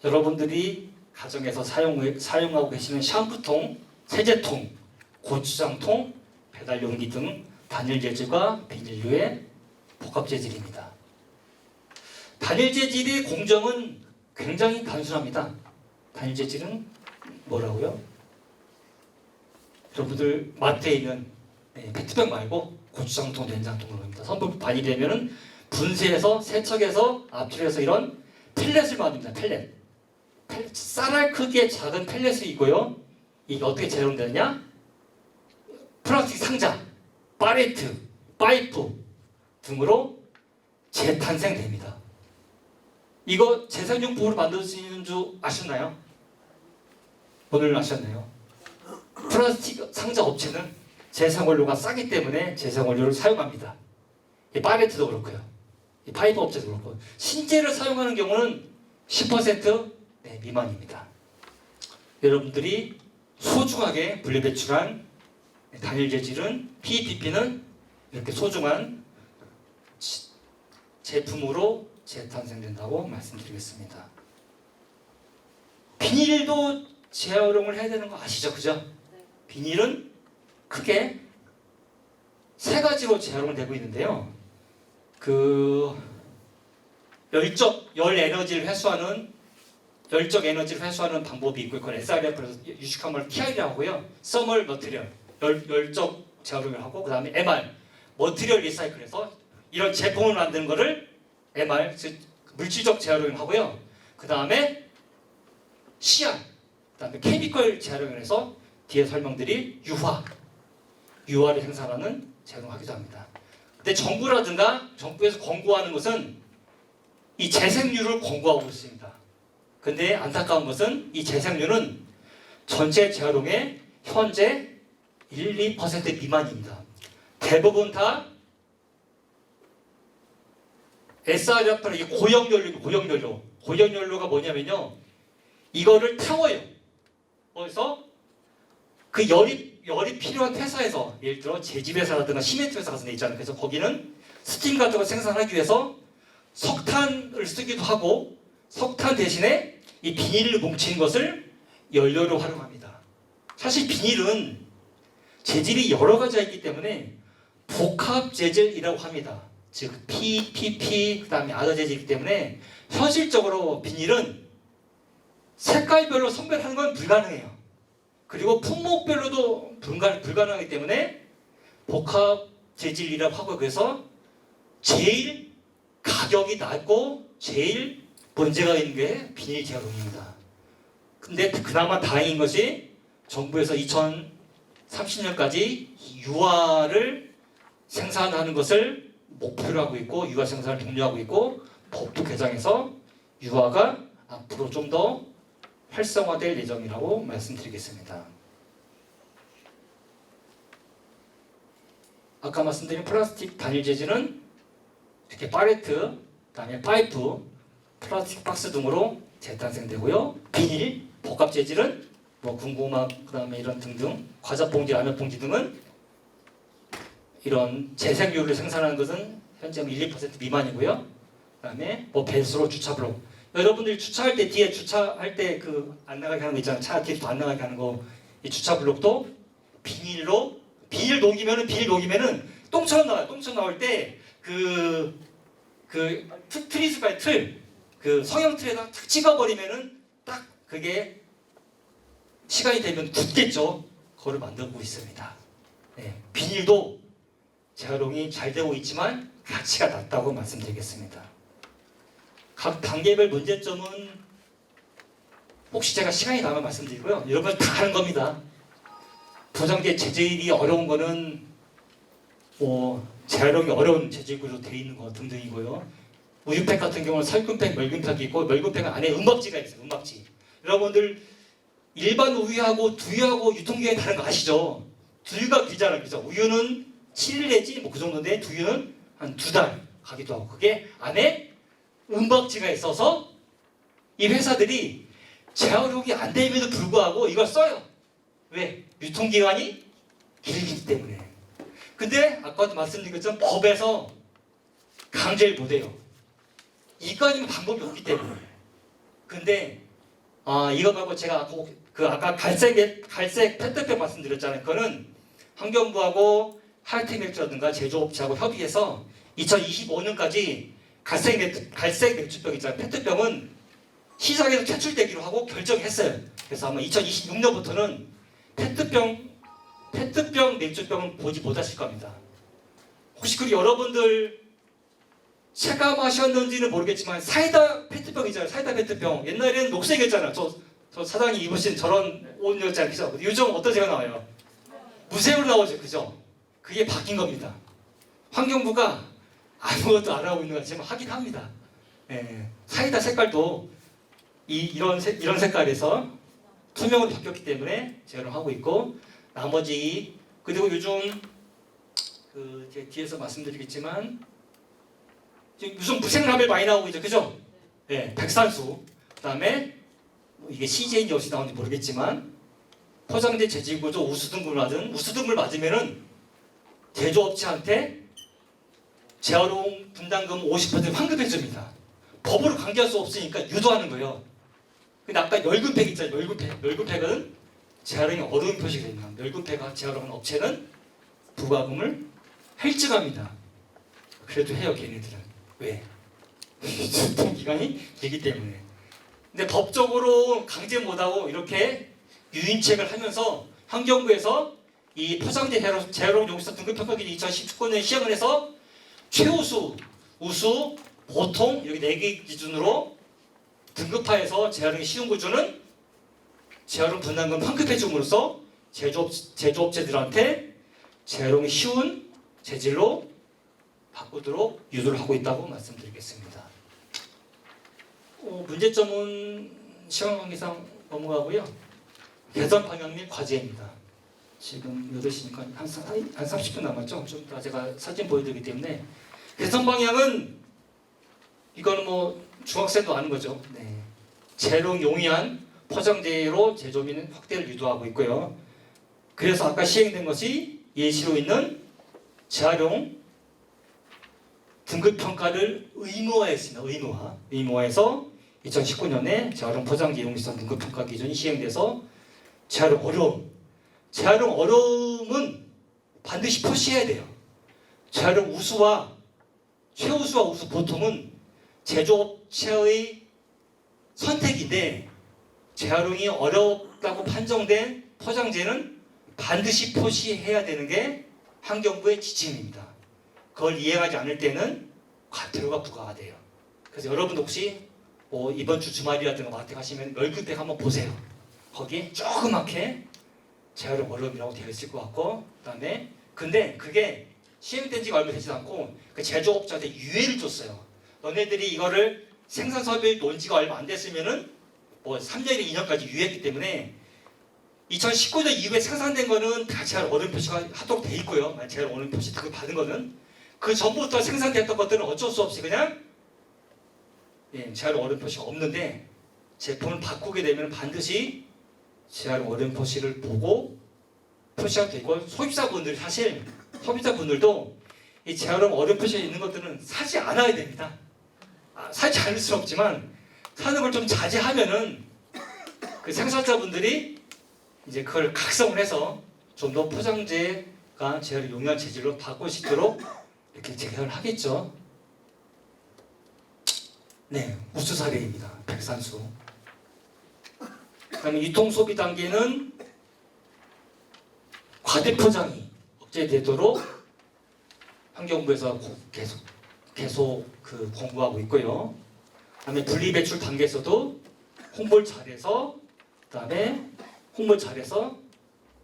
여러분들이 가정에서 사용하고 계시는 샴푸통, 세제통, 고추장통, 배달용기 등 단일 재질과 비닐류의 복합 재질입니다. 단일 재질의 공정은 굉장히 단순합니다. 단일 재질은 뭐라고요? 여러분들 마트에 있는 페트병 말고 고추장통, 된장통으로 합니다. 선불 반입되면은 분쇄해서 세척해서 압출해서 이런 펠렛을 만듭니다. 펠렛. 쌀알 크기의 작은 펠렛이 있고요. 이게 어떻게 재활용되느냐? 플라스틱 상자, 팔레트, 파이프 등으로 재탄생됩니다. 이거 재생용품으로 만들 수 있는 줄 아셨나요? 오늘 아셨나요? 플라스틱 상자 업체는 재생원료가 싸기 때문에 재생원료를 사용합니다. 이 팔레트도 그렇고요. 이 파이프 업체도 그렇고, 신재를 사용하는 경우는 10% 미만입니다. 여러분들이 소중하게 분리배출한 단일 재질은 PEPP는 이렇게 소중한 제품으로 재탄생된다고 말씀드리겠습니다. 비닐도 재활용을 해야 되는 거 아시죠? 그죠? 비닐은 크게 세 가지로 재활용이 되고 있는데요. 열적 에너지를 회수하는 방법이 있고, 그걸 SRF에서 유식한 말 TR이라고 하고요. 서멀 머티리얼, 열적 재활용을 하고, 그 다음에 MR, 머티리얼 리사이클해서 이런 제품을 만드는 거를 MR, 즉 물질적 재활용을 하고요. 그 다음에 CR, 그 다음에 케미컬 재활용을 해서 뒤에 설명드릴 유화를 생산하는 재활용하기도 합니다. 근데 정부에서 권고하는 것은 이 재생률을 권고하고 있습니다. 근데 안타까운 것은 이 재생률은 전체 재활용의 현재 1-2% 미만입니다. 대부분 다 SRF는 이게 고형연료가 뭐냐면요, 이거를 태워요. 그래서 그 열이 필요한 회사에서, 예를 들어 제집회사라든가 시멘트 회사 같은 데 있잖아요. 그래서 거기는 스팀 같은 걸 생산하기 위해서 석탄을 쓰기도 하고, 석탄 대신에 이 비닐을 뭉친 것을 연료로 활용합니다. 사실 비닐은 재질이 여러 가지가 있기 때문에 복합 재질이라고 합니다. 즉 PPP, 그 다음에 아더 재질이기 때문에 현실적으로 비닐은 색깔별로 선별하는 건 불가능해요. 그리고 품목별로도 불가능하기 때문에 복합 재질이라고 하고, 그래서 제일 가격이 낮고 제일 문제가 있는 게 비닐 재활용입니다. 근데 그나마 다행인 것이 정부에서 2030년까지 유화를 생산하는 것을 목표로 하고 있고, 유화 생산을 독려하고 있고, 법도 개정해서 유화가 앞으로 좀 더 활성화될 예정이라고 말씀드리겠습니다. 아까 말씀드린 플라스틱 단일 재질은 이렇게 팔레트, 그다음에 파이프, 플라스틱 박스 등으로 재탄생되고요. 비닐, 복합 재질은 군고막, 그다음에 이런 등등, 과자 봉지, 라면 봉지 등은 이런 재생유를 생산하는 것은 현재 1-2% 미만이고요. 그다음에 배수로 주차 블록. 여러분들이 주차할 때 뒤에 주차할 때 그 안 나가게 하는 거 있잖아요. 차 뒤에도 안 나가게 하는 거. 이 주차 블록도 비닐 녹이면은 똥처럼 나와요. 똥처럼 나올 때 트리스바의 그 성형 틀에다 탁 찍어버리면은 딱 그게 시간이 되면 굳겠죠. 그거를 만들고 있습니다. 네, 비닐도 재활용이 잘 되고 있지만 가치가 낮다고 말씀드리겠습니다. 각 단계별 문제점은 혹시 제가 시간이 나면 말씀드리고요. 여러분 다 아는 겁니다. 부정제 재질이 어려운 거는 재활용이 어려운 재질구조 되어 있는 거 등등이고요. 우유팩 같은 경우는 살균팩, 멸균팩이 있고, 멸균팩은 안에 은박지가 있어요. 은박지. 여러분들 일반 우유하고 두유하고 유통기한이 다른 거 아시죠? 두유가 길잖아요. 그죠? 우유는 7일 내지 그 정도인데 두유는 한 2달 가기도 하고, 그게 안에 은박지가 있어서 이 회사들이 재활용이 안 됨에도 불구하고 이걸 써요. 왜? 유통기간이 길기 때문에. 근데 아까도 말씀드린 것처럼 법에서 강제를 못해요. 이거 아니면 방법이 없기 때문에. 근데 이거 말고 제가 아까 갈색 페트병 말씀드렸잖아요. 그거는 환경부하고 하이텍맥주라든가 제조업체하고 협의해서 2025년까지 갈색 맥주병 있잖아요. 페트병은 시장에서 퇴출되기로 하고 결정했어요. 그래서 아마 2026년부터는 페트병 맥주병은 보지 못하실 겁니다. 혹시 그 여러분들 체감하셨는지는 모르겠지만 사이다 페트병 있잖아요. 사이다 페트병. 옛날에는 녹색이었잖아요. 저 사장님 입으신 저런 옷이었잖아요. 그죠? 요즘 어떤 색이 나와요? 무색으로 나오죠. 그죠? 그게 바뀐 겁니다. 환경부가 아무것도 안 하고 있는 것 같지만 하긴 합니다. 예, 사이다 색깔도 이런 색깔에서 투명으로 바뀌었기 때문에 재활용하고 있고, 나머지 그리고 요즘 제 뒤에서 말씀드리겠지만 요즘 무색라벨 많이 나오고 있죠. 그죠? 예, 백산수. 그다음에 뭐 이게 CJ인지 어디서 나오는지 모르겠지만 포장재 재질구조 우수등급을 맞으면은 제조업체한테 재활용 분담금 50% 환급해 줍니다. 법으로 강제할 수 없으니까 유도하는 거예요. 근데 아까 열근팩 있잖아요. 열근팩은 재활용이 어려운 표시가 있나. 열근팩 재활용한 업체는 부과금을 할증합니다. 그래도 해요, 걔네들은. 왜? 유통기간이 되기 때문에. 근데 법적으로 강제 못하고 이렇게 유인책을 하면서 환경부에서 이 포장재 재활용 용기사 등급평가기준 2019년 시행을 해서 최우수, 우수, 보통 이렇게 4개 기준으로 등급화해서 재활용이 쉬운 구조는 재활용 분담금 환급해 줌으로써 제조업체들한테 재활용이 쉬운 재질로 바꾸도록 유도를 하고 있다고 말씀드리겠습니다. 문제점은 시간 관계상 넘어가고요. 개선 방향 및 과제입니다. 지금 8시니까 한 30분 남았죠? 좀 이따 제가 사진 보여드리기 때문에 개선 방향은 이거는 뭐 중학생도 아는 거죠. 네. 재활용 용이한 포장재로 제조 및 확대를 유도하고 있고요. 그래서 아까 시행된 것이 예시로 있는 재활용 등급 평가를 의무화했습니다. 의무화해서 2019년에 재활용 포장재 이용시설 등급 평가 기준이 시행돼서 재활용 어려움은 반드시 표시해야 돼요. 재활용 우수와 최우수와 우수 보통은 제조업체의 선택인데 재활용이 어렵다고 판정된 포장재는 반드시 표시해야 되는 게 환경부의 지침입니다. 그걸 이행하지 않을 때는 과태료가 부과가 돼요. 그래서 여러분 혹시 뭐 이번 주 주말이라든가 마트 가시면 열근팩 한번 보세요. 거기에 조그맣게 재활용 어려움이라고 되어 있을 것 같고, 그다음에 근데 그게 시행된 지가 얼마 되지 않고 그 제조업자한테 유예를 줬어요. 너네들이 이거를 생산 설비 논 지가 얼마 안 됐으면은 뭐 3년이나 2년까지 유예했기 때문에 2019년 이후에 생산된 거는 다 재활용 어려움 표시가 하도록 돼 있고요. 재활용 어려움 표시 등급 받은 거는 그 전부터 생산됐던 것들은 어쩔 수 없이 그냥 재활용 어려움 표시가 없는데 제품을 바꾸게 되면 반드시 재활용 어려움 표시를 보고 표시가 되고 소비자분들도 이 재활용 어려움 표시가 있는 것들은 사지 않아야 됩니다. 사지 않을 수는 없지만 사는 걸 좀 자제하면은 그 생산자분들이 이제 그걸 각성을 해서 좀 더 포장재가 재활용 용이한 재질로 바꿀 수 있도록 이렇게 개선을 하겠죠. 네, 우수 사례입니다. 백산수. 그다음에 유통 소비 단계는 과대 포장이 억제되도록 환경부에서 계속 공부하고 있고요. 그다음에 분리 배출 단계에서도 홍보를 잘해서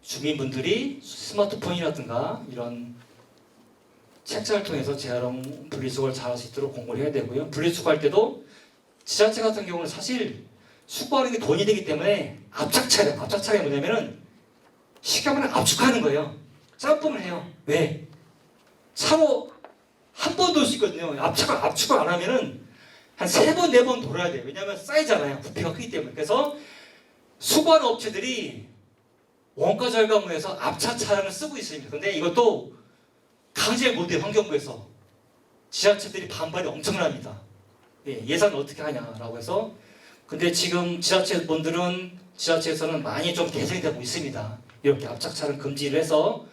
주민분들이 스마트폰이라든가 이런 책자를 통해서 재활용 분리수거를 잘할 수 있도록 공부를 해야 되고요. 분리수거할 때도 지자체 같은 경우는 사실 수거하는 게 돈이 되기 때문에 압착차량 뭐냐면은 식감을 압축하는 거예요. 짬뽕을 해요. 왜? 차로 한 번 돌 수 있거든요. 압축을 안 하면은 한 3번, 4번 돌아야 돼요. 왜냐하면 쌓이잖아요. 부피가 크기 때문에. 그래서 수거하는 업체들이 원가 절감을 해서 압착 차량을 쓰고 있습니다. 근데 이것도 강제 못해요. 환경부에서. 지자체들이 반발이 엄청납니다. 예산을 어떻게 하냐라고 해서. 근데 지금 지자체에서는 많이 좀 개선이 되고 있습니다. 이렇게 압착 차량 금지를 해서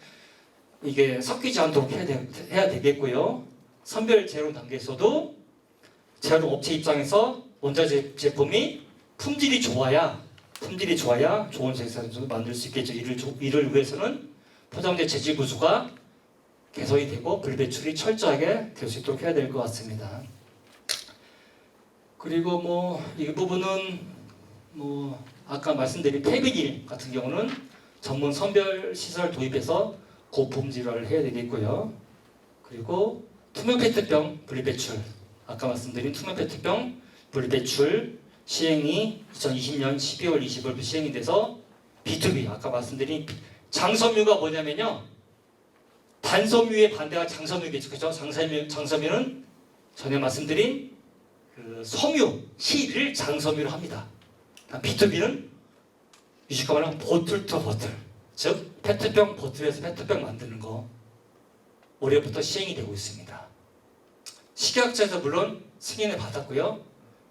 이게 섞이지 않도록 해야 되겠고요. 선별 재활용 단계에서도 재활용 업체 입장에서 원자재 제품이 품질이 좋아야 좋은 생산을 만들 수 있겠죠. 이를 위해서는 포장재 재질 구조가 개선이 되고 분배출이 철저하게 될 수 있도록 해야 될 것 같습니다. 그리고 이 부분은 아까 말씀드린 폐비닐 같은 경우는 전문 선별 시설 도입해서 고품질화를 해야 되겠고요. 그리고 투명 페트병 분리배출, 아까 말씀드린 투명 페트병 분리배출 시행이 2020년 12월 20일 시행이 돼서 B2B, 아까 말씀드린 장섬유가 뭐냐면요, 단섬유의 반대가 장섬유겠죠. 그렇죠? 장섬유는 전에 말씀드린 그 섬유, 실을 장섬유로 합니다. B2B는 유식화 말하면 보틀 투 보틀, 즉 페트병 보틀에서 페트병 만드는 거 올해부터 시행이 되고 있습니다. 식약처에서 물론 승인을 받았고요.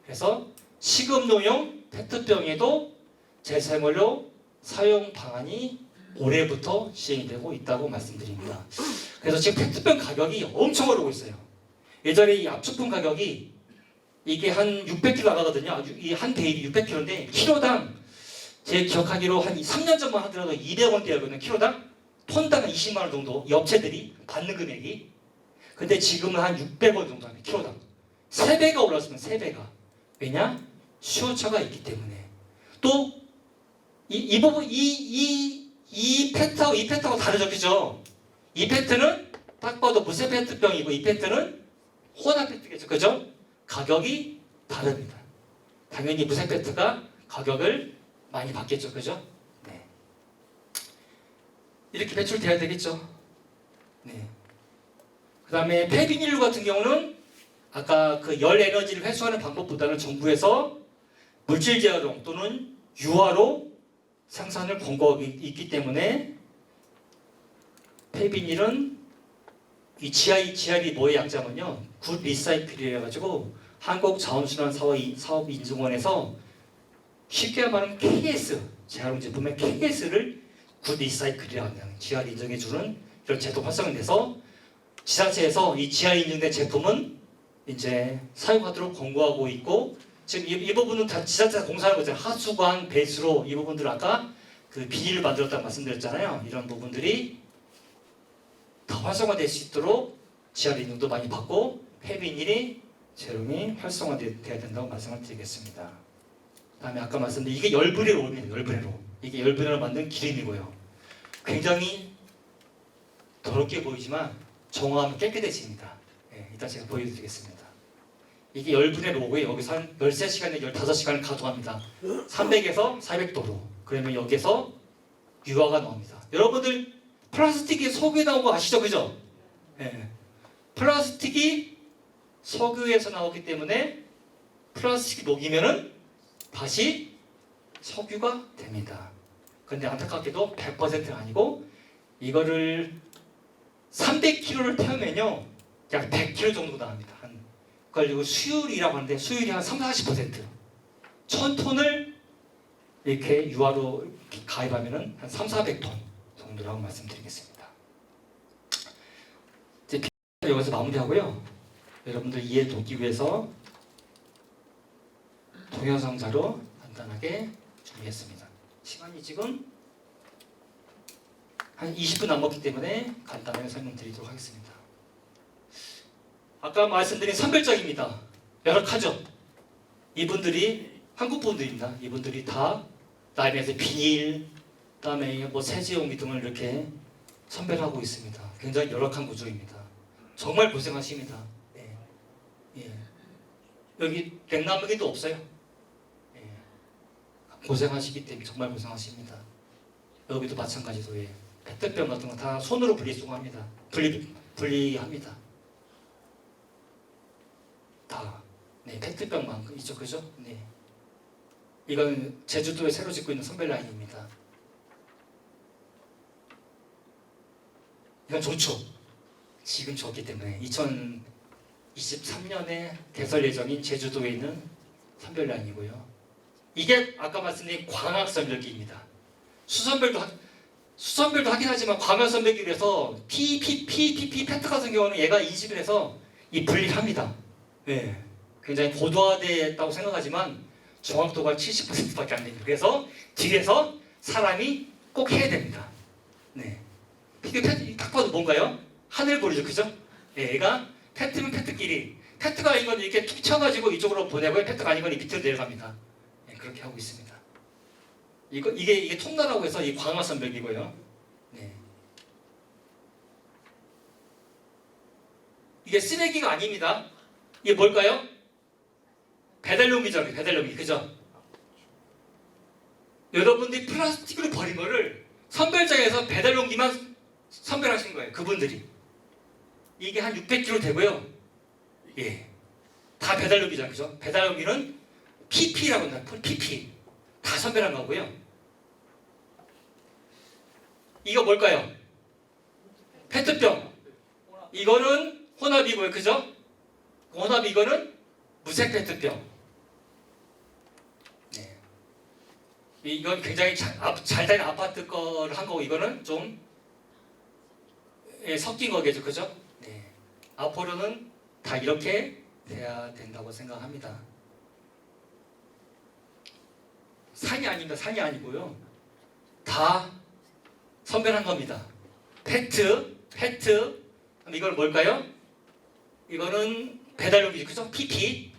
그래서 식음료용 페트병에도 재생원료 사용 방안이 올해부터 시행이 되고 있다고 말씀드립니다. 그래서 지금 페트병 가격이 엄청 오르고 있어요. 예전에 이 압축품 가격이 이게 한 600kg 나가거든요. 이 한 베일이 600kg인데 키로당 제 기억하기로 한 3년 전만 하더라도 200원대였거든요. 키로당 톤당 20만 원 정도 이 업체들이 받는 금액이. 근데 지금은 한 600원 정도 합니다. 키로당 3배가 올랐으면 3배가. 왜냐? 수요처가 있기 때문에. 또 이 부분 이 페트하고 다르죠, 그죠? 이 페트는 딱 봐도 무쇠 페트병이고 이 페트는 혼합 페트겠죠, 그죠? 가격이 다릅니다. 당연히 무쇠 페트가 가격을 많이 받겠죠, 그죠? 네. 이렇게 배출돼야 되겠죠. 네. 그다음에 폐비닐류 같은 경우는 아까 그 열 에너지를 회수하는 방법보다는 정부에서 물질 재활용 또는 유화로 생산을 권고하고 있기 때문에 폐비닐은 이 GR이 뭐의 약자면요, 굿 리사이클이라 가지고 한국자원순환사업인증원에서 쉽게 말하면 KS 재활용 제품의 KS를 굿 리사이클이라고 하는 GR 인정해주는 이런 제도 활성이 돼서 지자체에서 이 GR 인증된 제품은 이제 사용하도록 권고하고 있고, 지금 이 부분은 다 지자체가 공사하는 거잖아요. 하수관, 배수로 이 부분들 아까 그 비닐을 만들었다고 말씀드렸잖아요. 이런 부분들이 더 활성화될 수 있도록 GR 인증도 많이 받고 폐비닐이 재활용이 활성화돼야 된다고 말씀을 드리겠습니다. 그다음에 아까 말씀드린 이게 열분해로입니다. 열분해로. 이게 열분해로 만든 기름이고요. 굉장히 더럽게 보이지만 정화하면 깨끗해집니다. 네, 이따 제가 보여드리겠습니다. 이게 열분의 로고에 여기서 한 13시간에 15시간을 가동합니다. 300에서 400도로. 그러면 여기서 유화가 나옵니다. 여러분들 플라스틱이 석유에 나온 거 아시죠? 그죠? 네. 플라스틱이 석유에서 나오기 때문에 플라스틱이 녹이면은 다시 석유가 됩니다. 그런데 안타깝게도 100%는 아니고 이거를 300kg를 태우면요 약 100kg 정도 나옵니다. 그리고 수율이라고 하는데 수율이 한 30-40%. 1000톤을 이렇게 유화로 가입하면은 한 300-400톤 정도라고 말씀드리겠습니다. 이제 여기서 마무리하고요. 여러분들 이해 돕기 위해서 동영상자로 간단하게 준비했습니다. 시간이 지금 한 20분 남았기 때문에 간단하게 설명드리도록 하겠습니다. 아까 말씀드린 선별적입니다. 열악하죠? 이분들이 한국 분들입니다. 이분들이 다 라인에서 비닐, 그다음에 뭐 세제용기 등을 이렇게 선별하고 있습니다. 굉장히 열악한 구조입니다. 정말 고생하십니다. 네. 예. 여기 냉난방기도 없어요. 예. 고생하시기 때문에 정말 고생하십니다. 여기도 마찬가지로 예. 페트병 같은 거 다 손으로 분리수거합니다. 분리합니다. 다. 네, 페트병만 있죠, 그죠? 네. 이건 제주도에 새로 짓고 있는 선별 라인입니다. 이건 좋죠. 지금 좋기 때문에 2023년에 개설 예정인 제주도에 있는 선별 라인이고요. 이게 아까 말씀드린 광학 선별기입니다. 수선별도 하긴 하지만 광학 선별기로 해서 PPP 페트 같은 경우는 얘가 인식을 해서 이 분리를 합니다. 네, 굉장히 고도화됐다고 생각하지만 정확도가 70%밖에 안 됩니다. 그래서 뒤에서 사람이 꼭 해야 됩니다. 네, 이게 딱 봐도 뭔가요? 하늘볼이죠, 그죠? 네, 얘가 페트면 페트끼리 페트가 아닌 건 이렇게 툭 쳐가지고 이쪽으로 보내고요. 페트가 아닌 건 이 밑으로 내려갑니다. 네, 그렇게 하고 있습니다. 이게 통로라고 해서 이 광화 선별기고요. 네. 이게 쓰레기가 아닙니다. 이게 뭘까요? 배달용기잖아요. 배달용기. 그죠? 여러분들이 플라스틱으로 버린 거를 선별장에서 배달용기만 선별하신 거예요. 그분들이. 이게 한 600kg 되고요. 예. 다 배달용기잖아요. 그죠? 배달용기는 PP라고 한다. PP. 다 선별한 거고요. 이거 뭘까요? 페트병. 이거는 혼합이고요. 그죠? 혼합 이거는 무색 페트병. 네. 이건 굉장히 잘 된 아파트 거를 한 거고 이거는 좀 섞인 거겠죠. 그죠? 네. 앞으로는 다 이렇게 돼야 된다고 생각합니다. 상이 아닙니다. 상이 아니고요. 다 선별한 겁니다. 페트. 그럼 이건 뭘까요? 이거는 배달용이죠. 그죠? PP.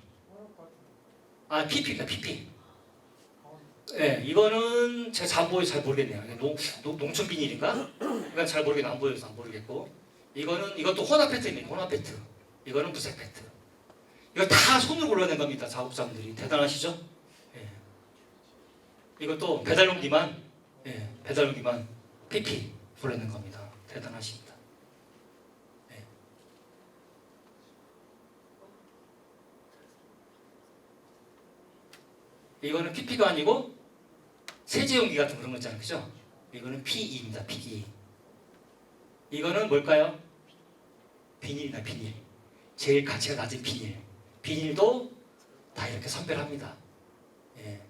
PP입니다. PP. 네, 이거는 제가 잘 모르겠네요. 농촌 비닐인가? 이건 잘 모르겠네. 안 보여서 안 모르겠고. 이것도 혼합 페트입니다. 혼합 페트. 이거는 무색 페트. 이거 다 손으로 골라낸 겁니다. 작업자분들이. 대단하시죠? 네. 이것도 배달용기만 PP 골라낸 겁니다. 대단하십니다. 네. 이거는 PP가 아니고 세제용기 같은 그런 거 있잖아요. 그죠? 이거는 PE입니다. PE. 이거는 뭘까요? 비닐이다. 비닐. 제일 가치가 낮은 비닐. 비닐도 다 이렇게 선별합니다. 예.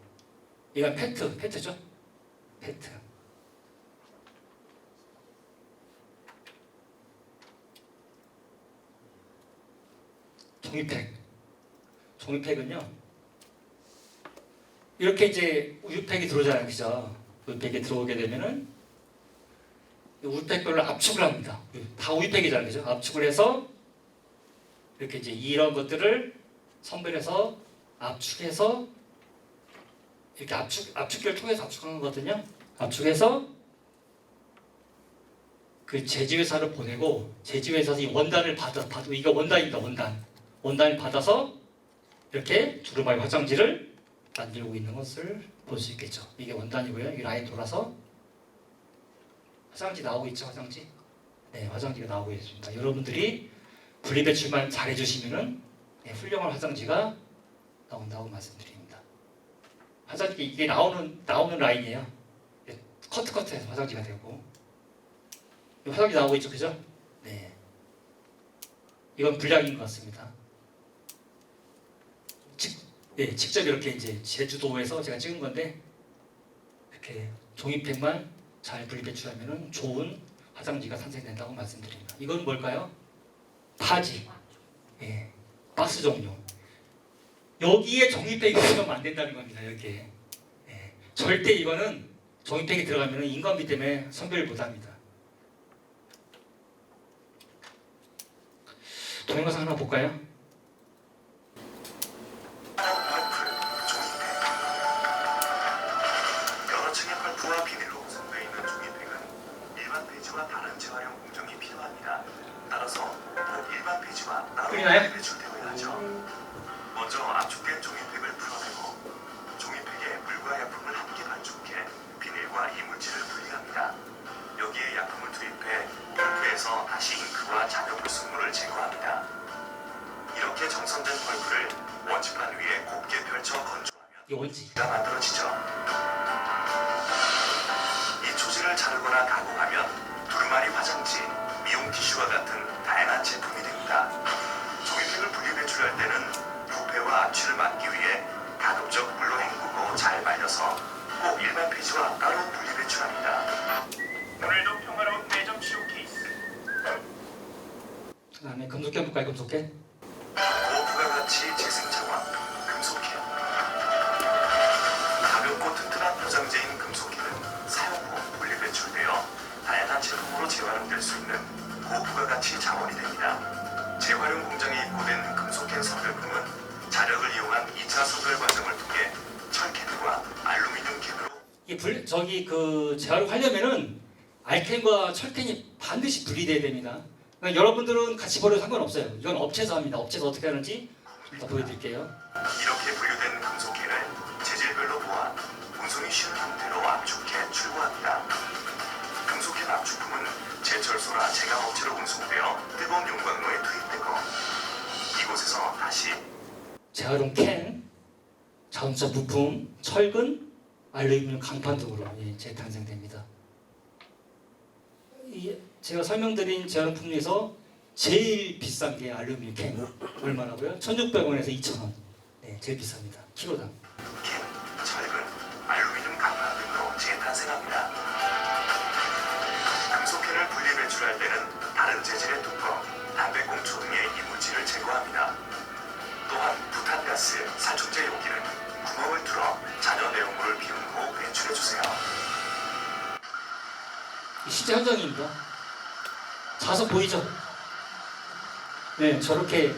이건 페트죠? 페트. 종이팩은요. 이렇게 이제 우유팩이 들어오잖아요. 그죠? 우유팩이 들어오게 되면은 우유팩별로 압축을 합니다. 다 우유팩이잖아요. 그죠? 압축을 해서 이렇게 이제 이런 것들을 선별해서 압축해서 이렇게 압축기를 통해서 압축하는 거거든요. 압축해서 그 제지회사를 보내고 제지회사에서 이 원단을 받고 이거 원단입니다. 원단을 받아서 이렇게 두루마리 화장지를 만들고 있는 것을 볼 수 있겠죠. 이게 원단이고요. 이 라인 돌아서 화장지 나오고 있죠. 화장지. 네, 화장지가 나오고 있습니다. 여러분들이 분리배출만 잘 해주시면은 훌륭한 화장지가 나온다고 말씀드립니다. 화장지 이게 나오는 라인이에요. 커트해서 화장지가 되고 화장지 나오고 있죠, 그죠? 네. 이건 불량인 것 같습니다. 직접 이렇게 이제 제주도에서 제가 찍은 건데 이렇게 종이팩만 잘 분리배출하면은 좋은 화장지가 탄생된다고 말씀드립니다. 이건 뭘까요? 파지. 예, 박스 종류. 여기에 종이팩이 들어가면 안 된다는 겁니다. 이렇게. 예, 절대 이거는 종이팩이 들어가면 인건비 때문에 선별을 못합니다. 동영상 하나 볼까요? 여러 층의 펄프와 비닐로 구성되어 있는 종이팩은 일반 페이지와 다른 재활용 공정이 필요합니다. 따라서 꼭 일반 페이지와 따로 끓이나요? 배출되어야 하죠. 먼저 압축된 종이팩을 풀어내고 종이팩에 물과 약품을 함께 반죽해 비닐과 이물질을 분리합니다. 여기에 약품을 투입해 펄프에서 다시 잉크와 작용 불순물을 제거합니다. 이렇게 정선된 펄프를 원지판 위에 곱게 펼쳐 건조하면 이 원지. 가 만들어지죠. 이 초지를 자르거나 가공하면 두루마리 화장지, 미용 티슈와 같은 다양한 제품이 됩니다. 종이팩을 분리배출할 때는 부패와 압취를 막기 위해 가급적 물로 헹구고 잘 말려서 꼭 일반 페이지와 따로 분리배출합니다. 오늘도 평화로운 매점 쇼케이스. 그 다음에 금속캔 볼까요? 금속캔? 고부가 가치 재생 차원 금속캔. 가볍고 튼튼한 포장재인 금속캔은 사용 후 분리배출되어 다양한 제품으로 재활용될 수 있는 고부가 가치 자원이 됩니다. 재활용 공장에 입고된 금속캔 선별품은 자력을 이용한 2차 선별 과정을 통해 철캔과 알루미늄 캔으로 이게 재활용하려면은 알캔과 철캔이 반드시 분리돼야 됩니다. 그러니까 여러분들은 같이 버려도 상관없어요. 이건 업체에서 합니다. 업체에서 어떻게 하는지 좀 더 보여드릴게요. 이렇게 분류된 금속캔을 재질별로 모아 운송이 쉬운 형태로 압축해 출고합니다. 금속캔 압축품은 제철소나 제감업체로 운송되어 뜨거운 용광로에 투입되고 이곳에서 다시 재활용 캔, 자동차 부품, 철근, 알루미늄 강판 등으로 재탄생됩니다. 제가 설명드린 재활용품 중에서 제일 비싼 게 알루미늄 캔. 얼마라고요? 1,600원에서 2,000원. 네, 제일 비쌉니다. 키로당. 캔, 철근, 알루미늄 강판 등으로 재탄생합니다. 금속캔을 분리 배출할 때는 다른 재질의 뚜껑, 담배꽁초 등의 이물질을 제거합니다. 또한 부탄가스, 살충제 용기는 구멍을 뚫어 잔여 내용물을 비운 후 배출해주세요. 실제 현장입니다. 자석 보이죠? 네, 저렇게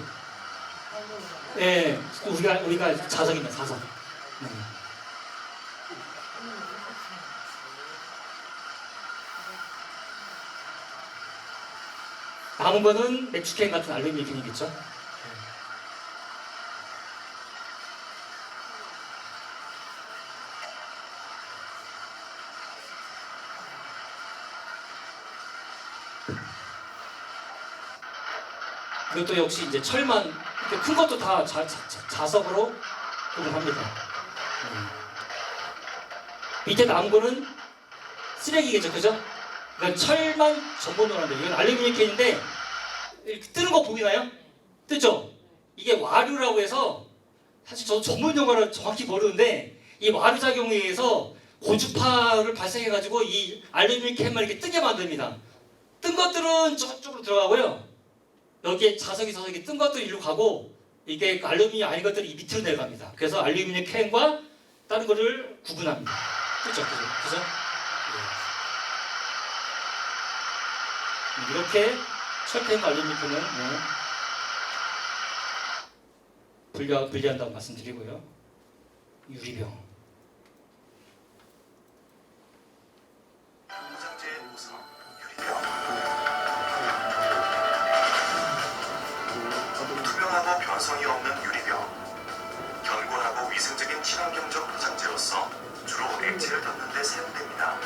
네, 우리가 자석입니다. 자석. 네. 남은 거는 맥주캔 같은 알루미늄 캔이겠죠? 이것도 역시 이제 철만 큰 것도 다 자석으로 구분합니다. 밑에 남은 거는 쓰레기겠죠, 그죠? 이건 철만 전분으로 하는데 이건 알루미늄 캔인데 이렇게 뜨는 거 보이나요? 뜨죠? 이게 와류라고 해서 사실 저도 전문 용어를 정확히 모르는데 이 와류 작용에 의해서 고주파를 발생해가지고 이 알루미늄 캔만 이렇게 뜨게 만듭니다. 뜬 것들은 저쪽으로 들어가고요. 여기에 자석이 있어서 이게 뜬 것들이 일로 가고 이게 알루미늄이 아닌 것들이 이 밑으로 내려갑니다. 그래서 알루미늄 캔과 다른 거를 구분합니다. 그렇죠? 그죠? 네. 이렇게 철캔과 알루미늄 캔은 분리한다고 말씀드리고요. 유리병. 포장재의 우선, 유리병. 투명하고 변성이 없는 유리병. 견고하고 위생적인 친환경적 포장재로서 주로 액체를 담는 데 사용됩니다.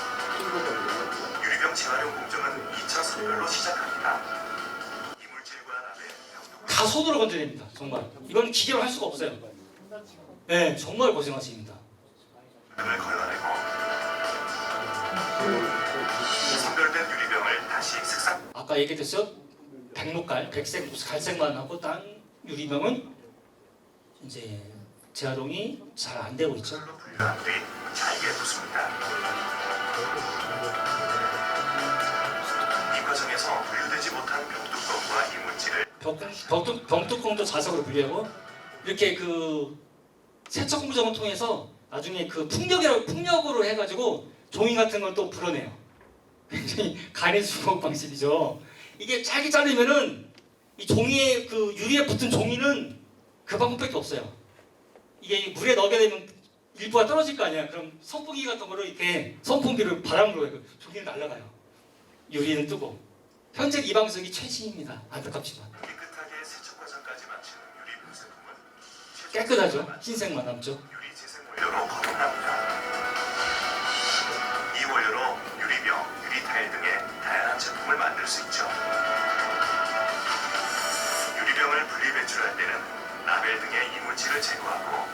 유리병 재활용 공정은 2차 선별로 시작합니다. 이물질과 라벨, 다 손으로 건져냅니다. 정말. 이건 기계로 할 수가 없어요. 네, 정말 고생하십니다. 등을 걸러내고 선별된 유리병을 다시 색상 아까 얘기했죠? 백록깔, 백색, 갈색만 하고 딴 유리병은 이제 재활용이 잘 안 되고 있죠. 로 분류한 뒤 잘게 붓습니다. 이 과정에서 분류되지 못한 병뚜껑과 이물질을 병뚜껑도 자석으로 분리하고 이렇게 그 세척 공정을 통해서 나중에 그 풍력으로 해가지고 종이 같은 걸 또 불어내요. 굉장히 간해수공 방식이죠. 이게 짧게 자르면은 이 종이에 그 유리에 붙은 종이는 그 방법밖에 없어요. 이게 물에 넣게 되면 일부가 떨어질 거 아니야. 그럼 선풍기 같은 거로 이렇게 선풍기를 바람으로 해서 종이는 날아가요. 유리는 뜨고. 현재 이 방식이 최신입니다. 안타깝지만. 깨끗하게 세척 과정까지 마치는 유리 분쇄품은 깨끗하죠. 흰색만 남죠. 유리 재생 원료로 거듭납니다. 이 원료로 유리병, 유리 타일 등의 다양한 제품을 만들 수 있죠. 유리병을 분리 배출할 때는 라벨 등의 이물질을 제거하고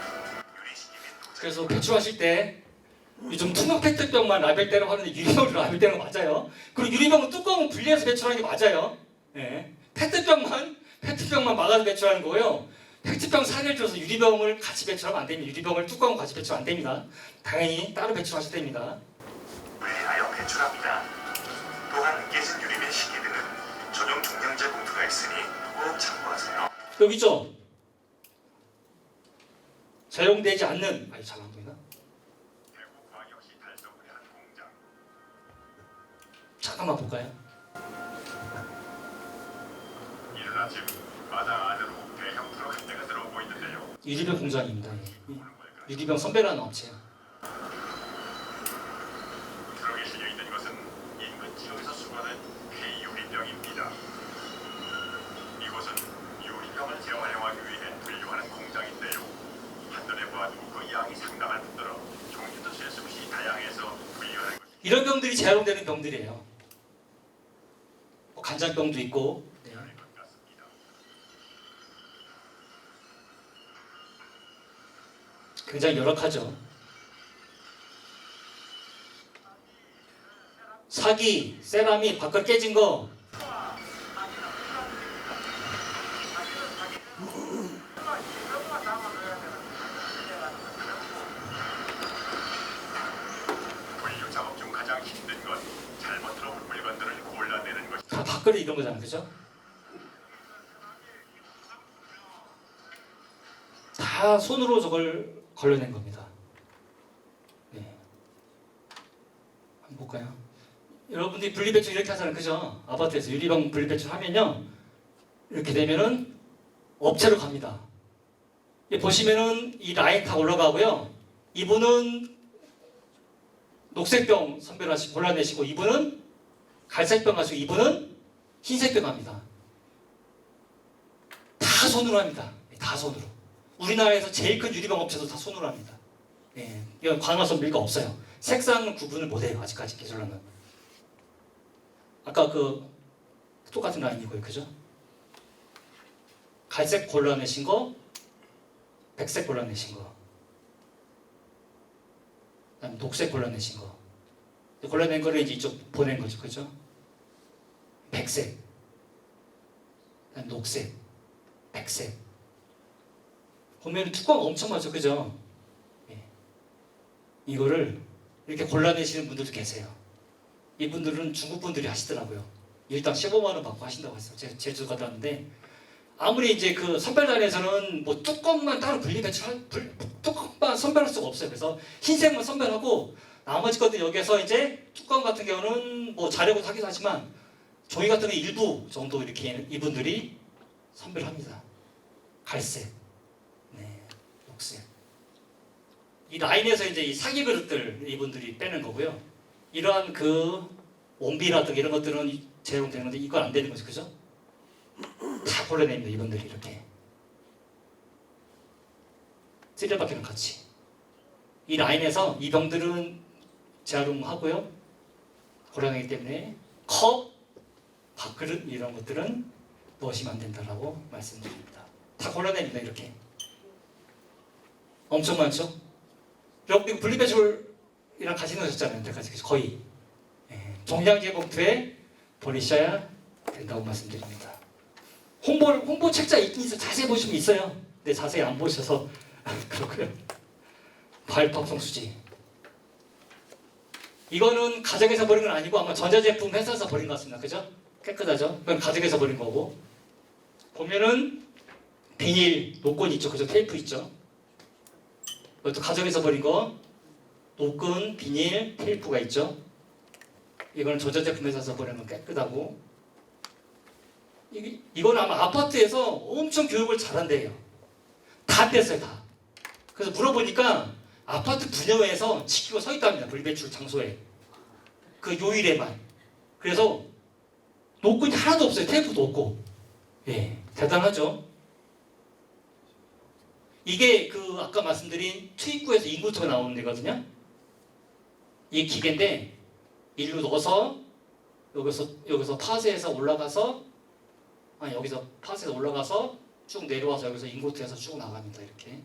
유리식이 및 도자기 그래서 배출하실 때 요즘 투명 페트병만 라벨대라고 하는데 유리병을 라벨대는 맞아요. 그리고 유리병은 뚜껑을 분리해서 배출하는 게 맞아요. 네. 페트병만 막아서 배출하는 거고요. 페트병 사례를 들어서 유리병을 같이 배출하면 안 됩니다. 유리병을 뚜껑을 같이 배출 안 됩니다. 당연히 따로 배출하셔야 됩니다. 분리하여 배출합니다. 또한 깨진 유리병 시계 등은 전용 종량제 봉투가 있으니 꼭 참고하세요. 여기 있죠? 사용되지 않는 잘 안 보이나? 대구광역시 달서구의 한 공장. 잠깐만 볼까요? 이른 아침 마당 안으로 대형 트럭 한 대가 들어오고 있는데요. 유리병 공장입니다. 유리병 선배라는 업체예요. 트럭에 실려 있는 것은 인근 지역에서 수거된 폐유리병입니다. 이곳은 유리병을 재활용하기 위해 분류하는 공장인데요. 한눈에 봐도 그 양이 상당할 뿐더러 종류도 셀 수 없이 다양해서 분류하는 것이 이런 병들이 재활용되는 병들이에요. 뭐 간장병도 있고. 네. 필요할 것 같습니다. 굉장히 열악하죠. 사기, 세라믹 밖으로 깨진 거 분류 작업 중 가장 힘든 건 잘못 들어온 물건들을 골라내는 것. 다 밖으로 이런 거잖아요, 그죠? 다 손으로 저걸 걸러낸 겁니다. 네. 한번 볼까요? 여러분들이 분리배출 이렇게 하잖아요, 그죠? 아파트에서 유리병 분리배출 하면요, 이렇게 되면은 업체로 갑니다. 보시면은 이 라인 다 올라가고요. 이분은 녹색병 선별하시고 골라내시고, 이분은 갈색병 가시고, 이분은 흰색병 갑니다. 다 손으로 합니다. 다 손으로. 우리나라에서 제일 큰 유리병 업체도 다 손으로 합니다. 예, 이건 광화선 밀가 없어요. 색상 구분을 못해요, 아직까지 기술로는. 아까 그 똑같은 라인이고요, 그죠? 갈색 골라내신 거, 백색 골라내신 거, 그다음에 녹색 골라내신 거. 골라낸 거를 이제 이쪽 보낸 거죠, 그죠? 백색, 그다음에 녹색, 백색. 보면 뚜껑 엄청 많죠, 그죠? 예. 이거를 이렇게 골라내시는 분들도 계세요. 이분들은 중국 분들이 하시더라고요. 일당 15만 원 받고 하신다고 했어요. 제주도 갔다 왔는데, 아무리 이제 그 선별단에서는 뭐 뚜껑만 따로 뚜껑만 선별할 수가 없어요. 그래서 흰색만 선별하고 나머지 것들 여기에서 이제 뚜껑 같은 경우는 뭐 자려고 하기도 하지만 종이 같은 거 일부 정도 이렇게 이분들이 선별합니다. 갈색, 네, 녹색. 이 라인에서 이제 이 사기 그릇들 이분들이 빼는 거고요. 이러한 그 원비라든가 이런 것들은 제공되는데 이건 안 되는 거죠, 그죠? 다 골라냅니다, 이분들이 이렇게. 쓰레받기는 같이. 이 라인에서 이 병들은 재활용하고요. 골라내기 때문에 컵, 밥그릇 이런 것들은 넣으시면 안 된다라고 말씀드립니다. 다 골라냅니다, 이렇게. 엄청 많죠? 여러분 분리배출이랑 같이 넣으셨잖아요, 여태까지 거의. 예, 종량제 봉투에 버리셔야 된다고 말씀드립니다. 홍보 책자 있긴 있어요. 자세히 보시면 있어요. 근데 자세히 안 보셔서 그렇고요. 발팝성 수지. 이거는 가정에서 버린 건 아니고 아마 전자제품 회사에서 버린 것 같습니다. 그죠? 깨끗하죠? 그건 가정에서 버린 거고. 보면은 비닐, 노건 있죠. 그죠? 테이프 있죠? 이것도 가정에서 버린 거. 노건, 비닐, 테이프가 있죠? 이거는 전자제품 회사에서 버린 건 깨끗하고. 이건 아마 아파트에서 엄청 교육을 잘한대요. 다 뗐어요, 다. 그래서 물어보니까 아파트 분여회에서 지키고 서 있답니다. 분리배출 장소에. 그 요일에만. 그래서 노건이 하나도 없어요. 테이프도 없고. 예, 대단하죠. 이게 그 아까 말씀드린 투입구에서 인구토가 나오는 데거든요. 이 기계인데 일로 넣어서 여기서 파쇄해서 올라가서 여기서 파쇄해서 올라가서 쭉 내려와서 여기서 인고트에서 쭉 나갑니다. 이렇게.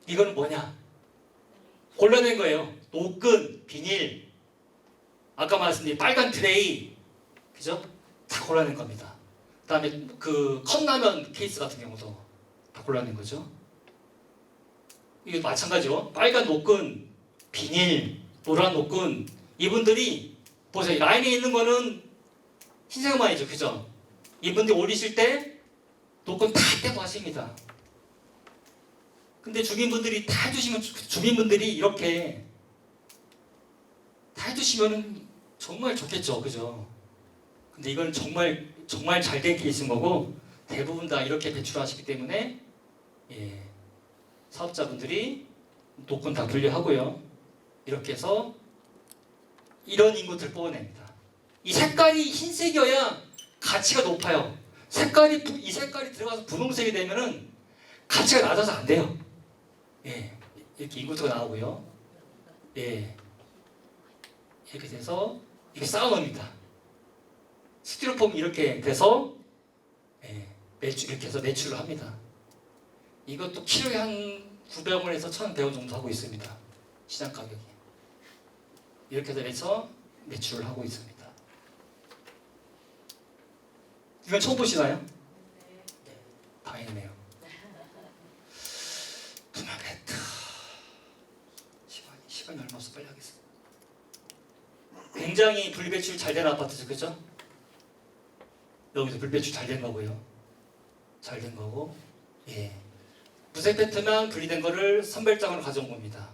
이거는 뭐냐? 골라낸 거예요. 노끈, 비닐, 아까 말씀드린 빨간 트레이, 그죠? 다 골라낸 겁니다. 그다음에 그 컵라면 케이스 같은 경우도 다 골라낸 거죠. 이거 마찬가지죠. 빨간 노끈, 비닐, 노란 노끈. 이분들이 보세요. 라인에 있는 거는 흰색만이죠, 그죠? 이분들 올리실 때 노건 다 떼고 하십니다. 근데 주민분들이 다 해주시면, 주민분들이 이렇게 다 해주시면 정말 좋겠죠, 그죠? 근데 이건 정말 잘 된 케이스인 거고 대부분 다 이렇게 배출하시기 때문에 예, 사업자분들이 노건 다 분리하고요. 이렇게 해서 이런 인구들 뽑아냅니다. 이 색깔이 흰색이어야 가치가 높아요. 이 색깔이 들어가서 분홍색이 되면은 가치가 낮아서 안 돼요. 예, 이렇게 인구도가 나오고요. 예, 이렇게 돼서 이렇게 쌓아놓습니다. 스티로폼이 이렇게 돼서 예, 이렇게 해서 매출을 합니다. 이것도 키로에 한 900원에서 1,100원 정도 하고 있습니다. 시장 가격이. 이렇게 해서 매출을 하고 있습니다. 이건 처음 보시나요? 네. 다행이네요. 투명배트. 시간이 얼마 없어 빨리 하겠습니다. 굉장히 분리배출 잘 된 아파트죠, 그죠? 여기서 분리배출 잘 된 거고요. 잘 된 거고, 예. 무색 페트만 분리된 거를 선별장으로 가져온 겁니다.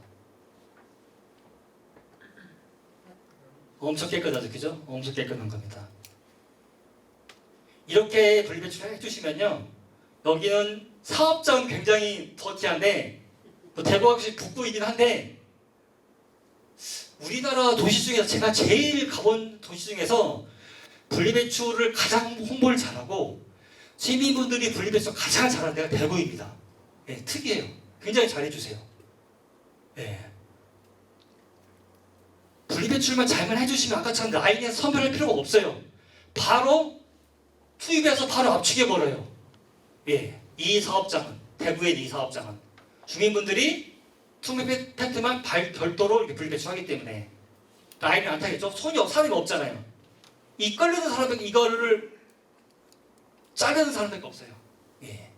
엄청 깨끗하죠, 그죠? 엄청 깨끗한 겁니다. 이렇게 분리배출을 해주시면요, 여기는 사업장은 굉장히 더티한데, 대구역시 북부이긴 한데, 우리나라 도시 중에서 제가 제일 가본 도시 중에서 분리배출을 가장 홍보를 잘하고 시민분들이 분리배출 가장 잘하는 데가 대구입니다. 예, 특이해요. 굉장히 잘해주세요. 예. 분리배출만 잘만 해주시면 아까처럼 라인에서 선별할 필요가 없어요. 바로 투입해서 바로 압축해버려요. 예, 이 사업장은, 대구의 이 사업장은 주민분들이 투명 페트만 별도로 이렇게 분리배출하기 때문에 라인을 안 타겠죠. 사람이 없잖아요. 이 끌리는 사람은 이거를 자르는 사람밖에 없어요. 예.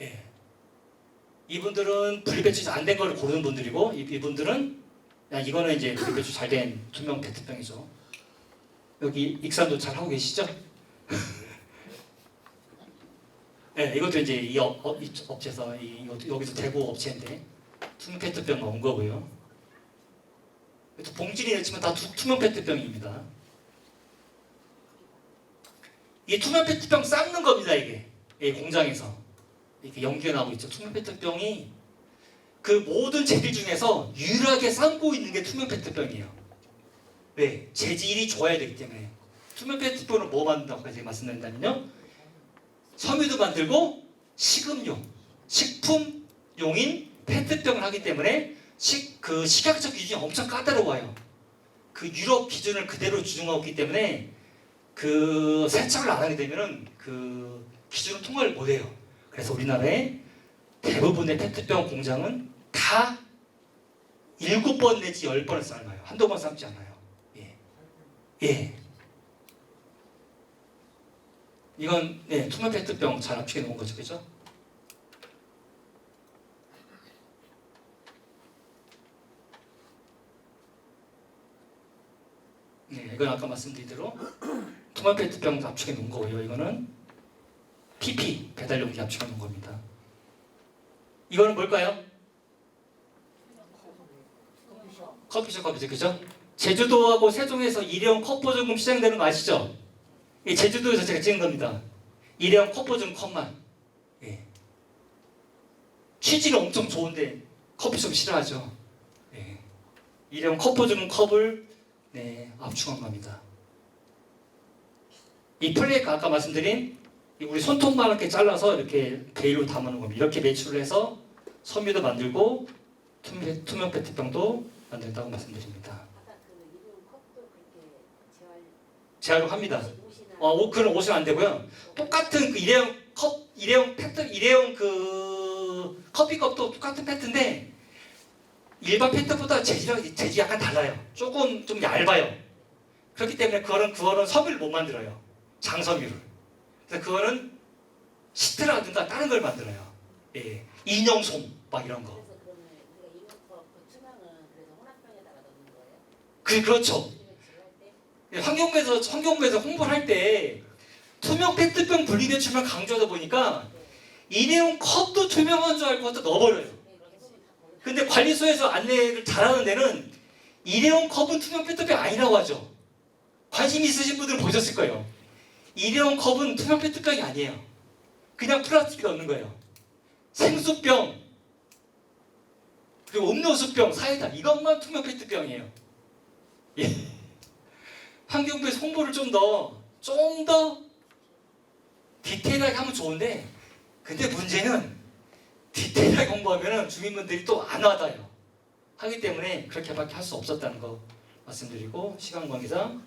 예. 이분들은 분리배출이 안 된 걸 고르는 분들이고, 이분들은 그냥 이거는 이제 분리배출 잘 된 투명 페트병이죠. 여기 익산도 잘 하고 계시죠? 네, 이것도 이제 이 업체에서 여기서 대구 업체인데 투명 페트병 온 거고요. 또 봉지는 이렇지만 다 투명 페트병입니다. 이 투명 페트병 삶는 겁니다. 이게 공장에서 이렇게 연기가 나고 있죠. 투명 페트병이 그 모든 재질 중에서 유일하게 삶고 있는 게 투명 페트병이에요. 왜? 재질이 좋아야 되기 때문에. 투명 페트병을 뭐 만든다고 말씀드린다면요, 섬유도 만들고 식음용, 식품용인 페트병을 하기 때문에 그 식약처 기준이 엄청 까다로워요. 그 유럽 기준을 그대로 준용하고 있기 때문에 그 세척을 안 하게 되면은 그 기준을 통과를 못해요. 그래서 우리나라의 대부분의 페트병 공장은 다 7번 내지 10번을 삶아요. 한두 번 삶지 않아요. 예. 예. 이건 네, 투명 페트병 잘 압축해 놓은 거죠, 그죠? 네, 이건 아까 말씀드린 대로 투명 페트병 압축해 놓은 거고요. 이거는 PP 배달용기 압축해 놓은 겁니다. 이거는 뭘까요? 커피숍, 그죠? 제주도하고 세종에서 일회용 컵 보증금 시행되는 거 아시죠? 이 제주도에서 제가 찍은 겁니다. 일회용 컵 보증 컵만. 예. 취지는 엄청 좋은데 커피숍 싫어하죠. 예. 일회용 컵 보증 컵을 네, 압축한 겁니다. 이 플레이크 아까 말씀드린 우리 손톱만 이렇게 잘라서 이렇게 베일로 담아놓은 겁니다. 이렇게 매출을 해서 섬유도 만들고 투명 페트병도 만든다고 말씀드립니다. 아까 그 일회용 컵도 그렇게 재활용 합니다. 옷이나 그런 옷은 안 되고요. 똑같은 그 일회용 컵, 일회용 페트, 일회용 그 커피컵도 똑같은 페트인데 일반 페트보다 재질이 약간 달라요. 조금 좀 얇아요. 그렇기 때문에 그거는 섬유를 못 만들어요. 장섬유를. 그래서 그거는 시트라든가 다른 걸 만들어요. 예, 인형솜 막 이런 거. 그래서 그러면 우리가 일회용 컵그 투명은 그래서 혼합병에다가 넣는 거예요? 그렇죠. 때? 환경부에서 홍보를 할 때 투명 페트병 분리배출만 강조하다 보니까 일회용 컵도 투명한 줄 알고 갖다 넣어버려요. 네, 대부분 다 거기다. 근데 관리소에서 안내를 잘하는 데는 일회용 컵은 투명 페트병 아니라고 하죠. 관심 있으신 분들은 보셨을 거예요. 일회용 컵은 투명 페트병이 아니에요. 그냥 플라스틱에 넣는 거예요. 생수병, 그리고 음료수병, 사이다 이것만 투명 페트병이에요. 예. 환경부에서 홍보를 좀 더 디테일하게 하면 좋은데, 근데 문제는 디테일하게 홍보하면 주민분들이 또 안 와닿아요. 하기 때문에 그렇게밖에 할 수 없었다는 거 말씀드리고, 시간 관계상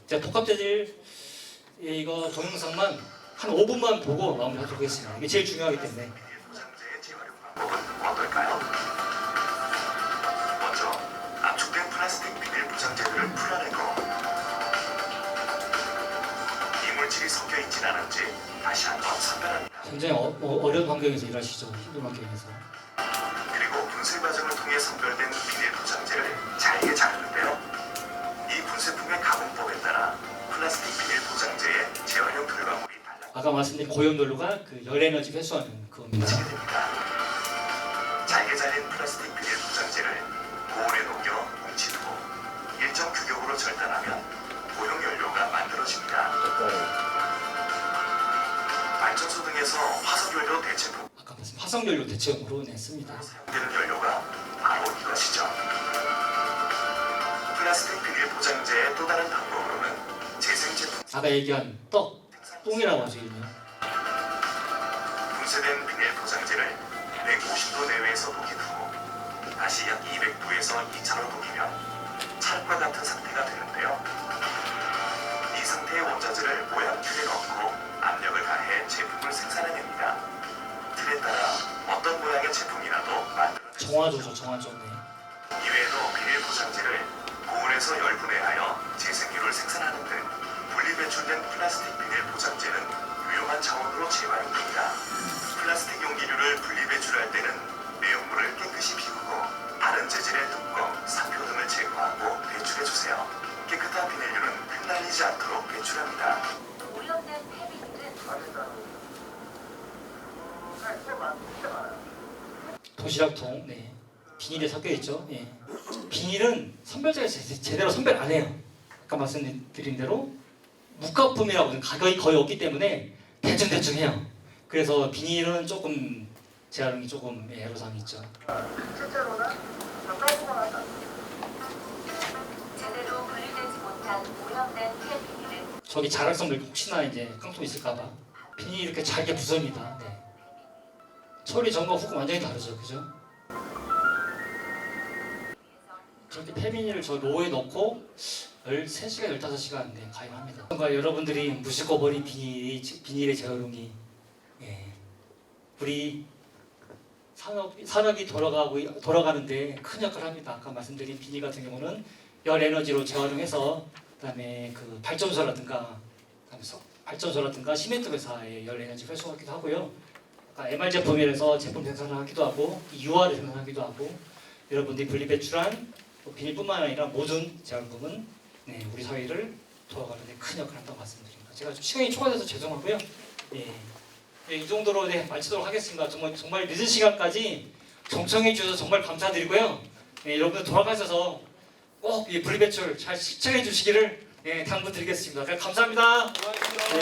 제가 복합재질 이거 동영상만 한 5분만 보고 마무리하도록 하겠습니다. 이게 제일 중요하기 때문에. 비닐 포장재의 재활용 방법은 어떨까요? 먼저 압축된 플라스틱 비닐 포장재들을 풀어내고 이물질이 섞여 있진 않은지 다시 한번 선별합니다. 굉장히 어려운 환경에서 일하시죠. 힘든 환경에서. 그리고 분쇄 과정을 통해 선별된 비닐 포장재를 잘게 자르는데요. 이 분쇄품의 가공법에 따라 플라스틱 비닐 포장재의 재활용 결과물이 아까 말씀드린 고용연료가 그 열에너지 회수하는 그겁니다. 달라지게 됩니다. 잘게 잘린 플라스틱 비닐 포장재를 고온에 녹여 뭉친 후 일정 규격으로 절단하면 고용연료가 만들어집니다. 발전소 등에서 화석연료 대체품 아까 말씀 화석연료 대체용으로 냈습니다. 사용되는 연료가 바로 이것이죠. 플라스틱 비닐 포장재의 또 다른 방법으로는 재생 제품 아까 얘기한 똥이라고 하죠. 이름이. 분쇄된 비닐 포장재를 150도 내외에서 녹인 후 다시 약 200도에서 2차로 녹이면 찰과 같은 상태가 되는데요. 이 상태의 원자재를 모양 틀에 넣고 압력을 가해 제품을 생산해냅니다. 틀에 따라 어떤 모양의 제품이라도 만들어냅니다. 정화조죠. 정화조. 네. 이외에도 비닐 포장재를 고온에서 열분해하여 재생유를 생산하는 등 분리 배출된 플라스틱 비닐 포장재는 유용한 자원으로 재활용됩니다. 플라스틱 용기류를 분리 배출할 때는 내용물을 깨끗이 비우고 다른 재질의 뚜껑, 사표 등을 제거하고 배출해주세요. 깨끗한 비닐류는 흩날리지 않도록 배출합니다. 오염된 폐비닐은 도시락통. 네. 비닐에 섞여 있죠. 예. 비닐은 선별자가 제대로 선별 안 해요. 아까 말씀드린 대로 무가품이라고 하는 가격이 거의 없기 때문에 대충 해요. 그래서 비닐은 조금 재활용이 조금 애로사항이 있죠. 제대로 분리되지 못한 오염된 폐비닐은 저기 자락성들 혹시나 이제 깡통 있을까봐 비닐이 이렇게 잘게 부숩니다. 네. 처리 전과 후가 완전히 다르죠, 그죠? 저렇게 폐비닐을 저 로에 넣고 13시간, 15시간 네, 가용합니다. 그러니까 여러분들이 무심코 버린 비닐의 재활용이 우리 산업이 돌아가는데 큰 역할을 합니다. 아까 말씀드린 비닐 같은 경우는 열 에너지로 재활용해서 그다음에 그 발전소라든가 시멘트 회사의 열 에너지 회수하기도 하고요. 아까 MR 제품이라서 제품 생산을 하기도 하고 UR을 생산하기도 하고 여러분들이 분리 배출한 비닐뿐만 아니라 모든 재활용품은 우리 사회를 돌아가는 데 큰 역할을 한다고 말씀드립니다. 제가 좀 시간이 초과돼서 죄송하고요. 이 정도로 마치도록 하겠습니다. 정말 늦은 시간까지 경청해 주셔서 정말 감사드리고요. 여러분들 돌아가셔서 꼭 이 분리배출 잘 실천해 주시기를 당부드리겠습니다. 감사합니다. 네.